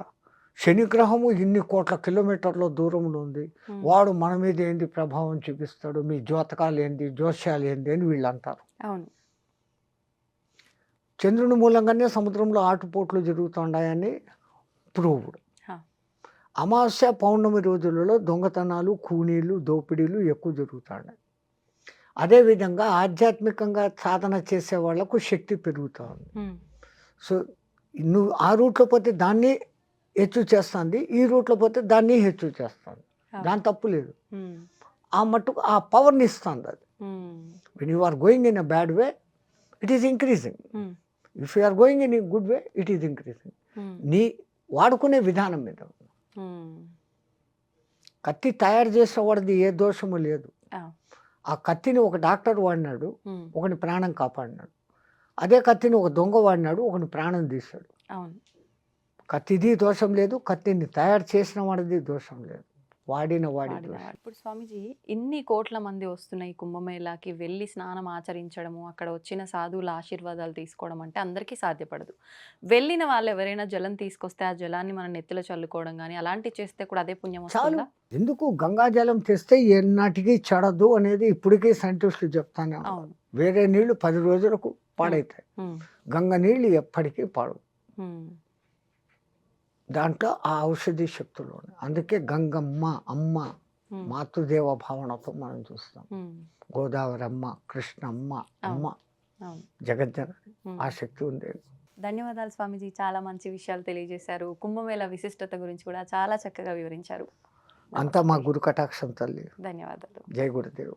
శనిగ్రహము ఇన్ని కోట్ల కిలోమీటర్ల దూరంలో ఉంది, వాడు మన మీద ఏంది ప్రభావం చూపిస్తాడు? మీ జ్యోతకాలు ఏంది, జోస్యాలు ఏంది అని వీళ్ళు అంటారు. చంద్రుని మూలంగానే సముద్రంలో ఆటుపోట్లు జరుగుతున్నాయని ప్రూవ్డ్. అమావాస్య పౌర్ణమి రోజులలో దొంగతనాలు, కూనీలు, దోపిడీలు ఎక్కువ జరుగుతున్నాయి. అదేవిధంగా ఆధ్యాత్మికంగా సాధన చేసే వాళ్లకు శక్తి పెరుగుతూ ఉంది. సో నువ్వు ఆ రూట్లో పోతే దాన్ని హెచ్చు చేస్తుంది, ఈ రూట్లో పోతే దాన్ని హెచ్చు చేస్తుంది. దాని తప్పు లేదు. ఆ మట్టుకు ఆ పవర్ని ఇస్తుంది అది. When you are going in a bad way it is increasing. If you are going in a good way it is increasing. నీ వాడుకునే విధానం మీద. కత్తి తయారు చేసిన వాడిది ఏ దోషము లేదు. ఆ కత్తిని ఒక డాక్టర్ వాడినాడు, ఒకని ప్రాణం కాపాడినాడు. అదే కత్తిని ఒక దొంగ వాడినాడు, ఒకని ప్రాణం తీశాడు. కత్తిది దోషం లేదు, కత్తిని తయారు చేసిన వాడిది దోషం లేదు. వాడిన వాడిన వాడు. ఇప్పుడు స్వామీజీ ఇన్ని కోట్ల మంది వస్తున్నాయి కుంభమేళాకి వెళ్ళి స్నానం ఆచరించడము, అక్కడ వచ్చిన సాధువుల ఆశీర్వాదాలు తీసుకోవడం అంటే అందరికీ సాధ్యపడదు. వెళ్ళిన వాళ్ళు ఎవరైనా జలం తీసుకొస్తే ఆ జలాన్ని మన నెత్తిలో చల్లుకోవడం కానీ అలాంటివి చేస్తే కూడా అదే పుణ్యం చాలు. వస్తుందా? ఎందుకు గంగాజలం తెస్తే ఎన్నాటికి చెడదు అనేది ఇప్పటికీ సైంటిస్టులు చెప్తానే ఉన్నారు. అవును. వేరే నీళ్లు 10 రోజులకు పాడైతాయి, ఉమ్, గంగ నీళ్ళు ఎప్పటికీ పాడు. ఉమ్, దాంట్లో ఆ ఔషధి శక్తులు ఉన్నాయి. అందుకే గంగమ్మ అమ్మ ఉమ్, మాతృదేవ భావనతో మనం చూస్తాం. ఉమ్, గోదావరి అమ్మ, కృష్ణమ్మ అమ్మ, అవును. జగజ్జనని, ఉమ్. ఆ శక్తి ఉంది. ధన్యవాదాలు స్వామీజీ, చాలా మంచి విషయాలు తెలియజేశారు. కుంభమేళా విశిష్టత గురించి కూడా చాలా చక్కగా వివరించారు. అంతా మా నమస్తే. గురు కటాక్షం తల్లి. ధన్యవాదాలు. జై గురుదేవ్.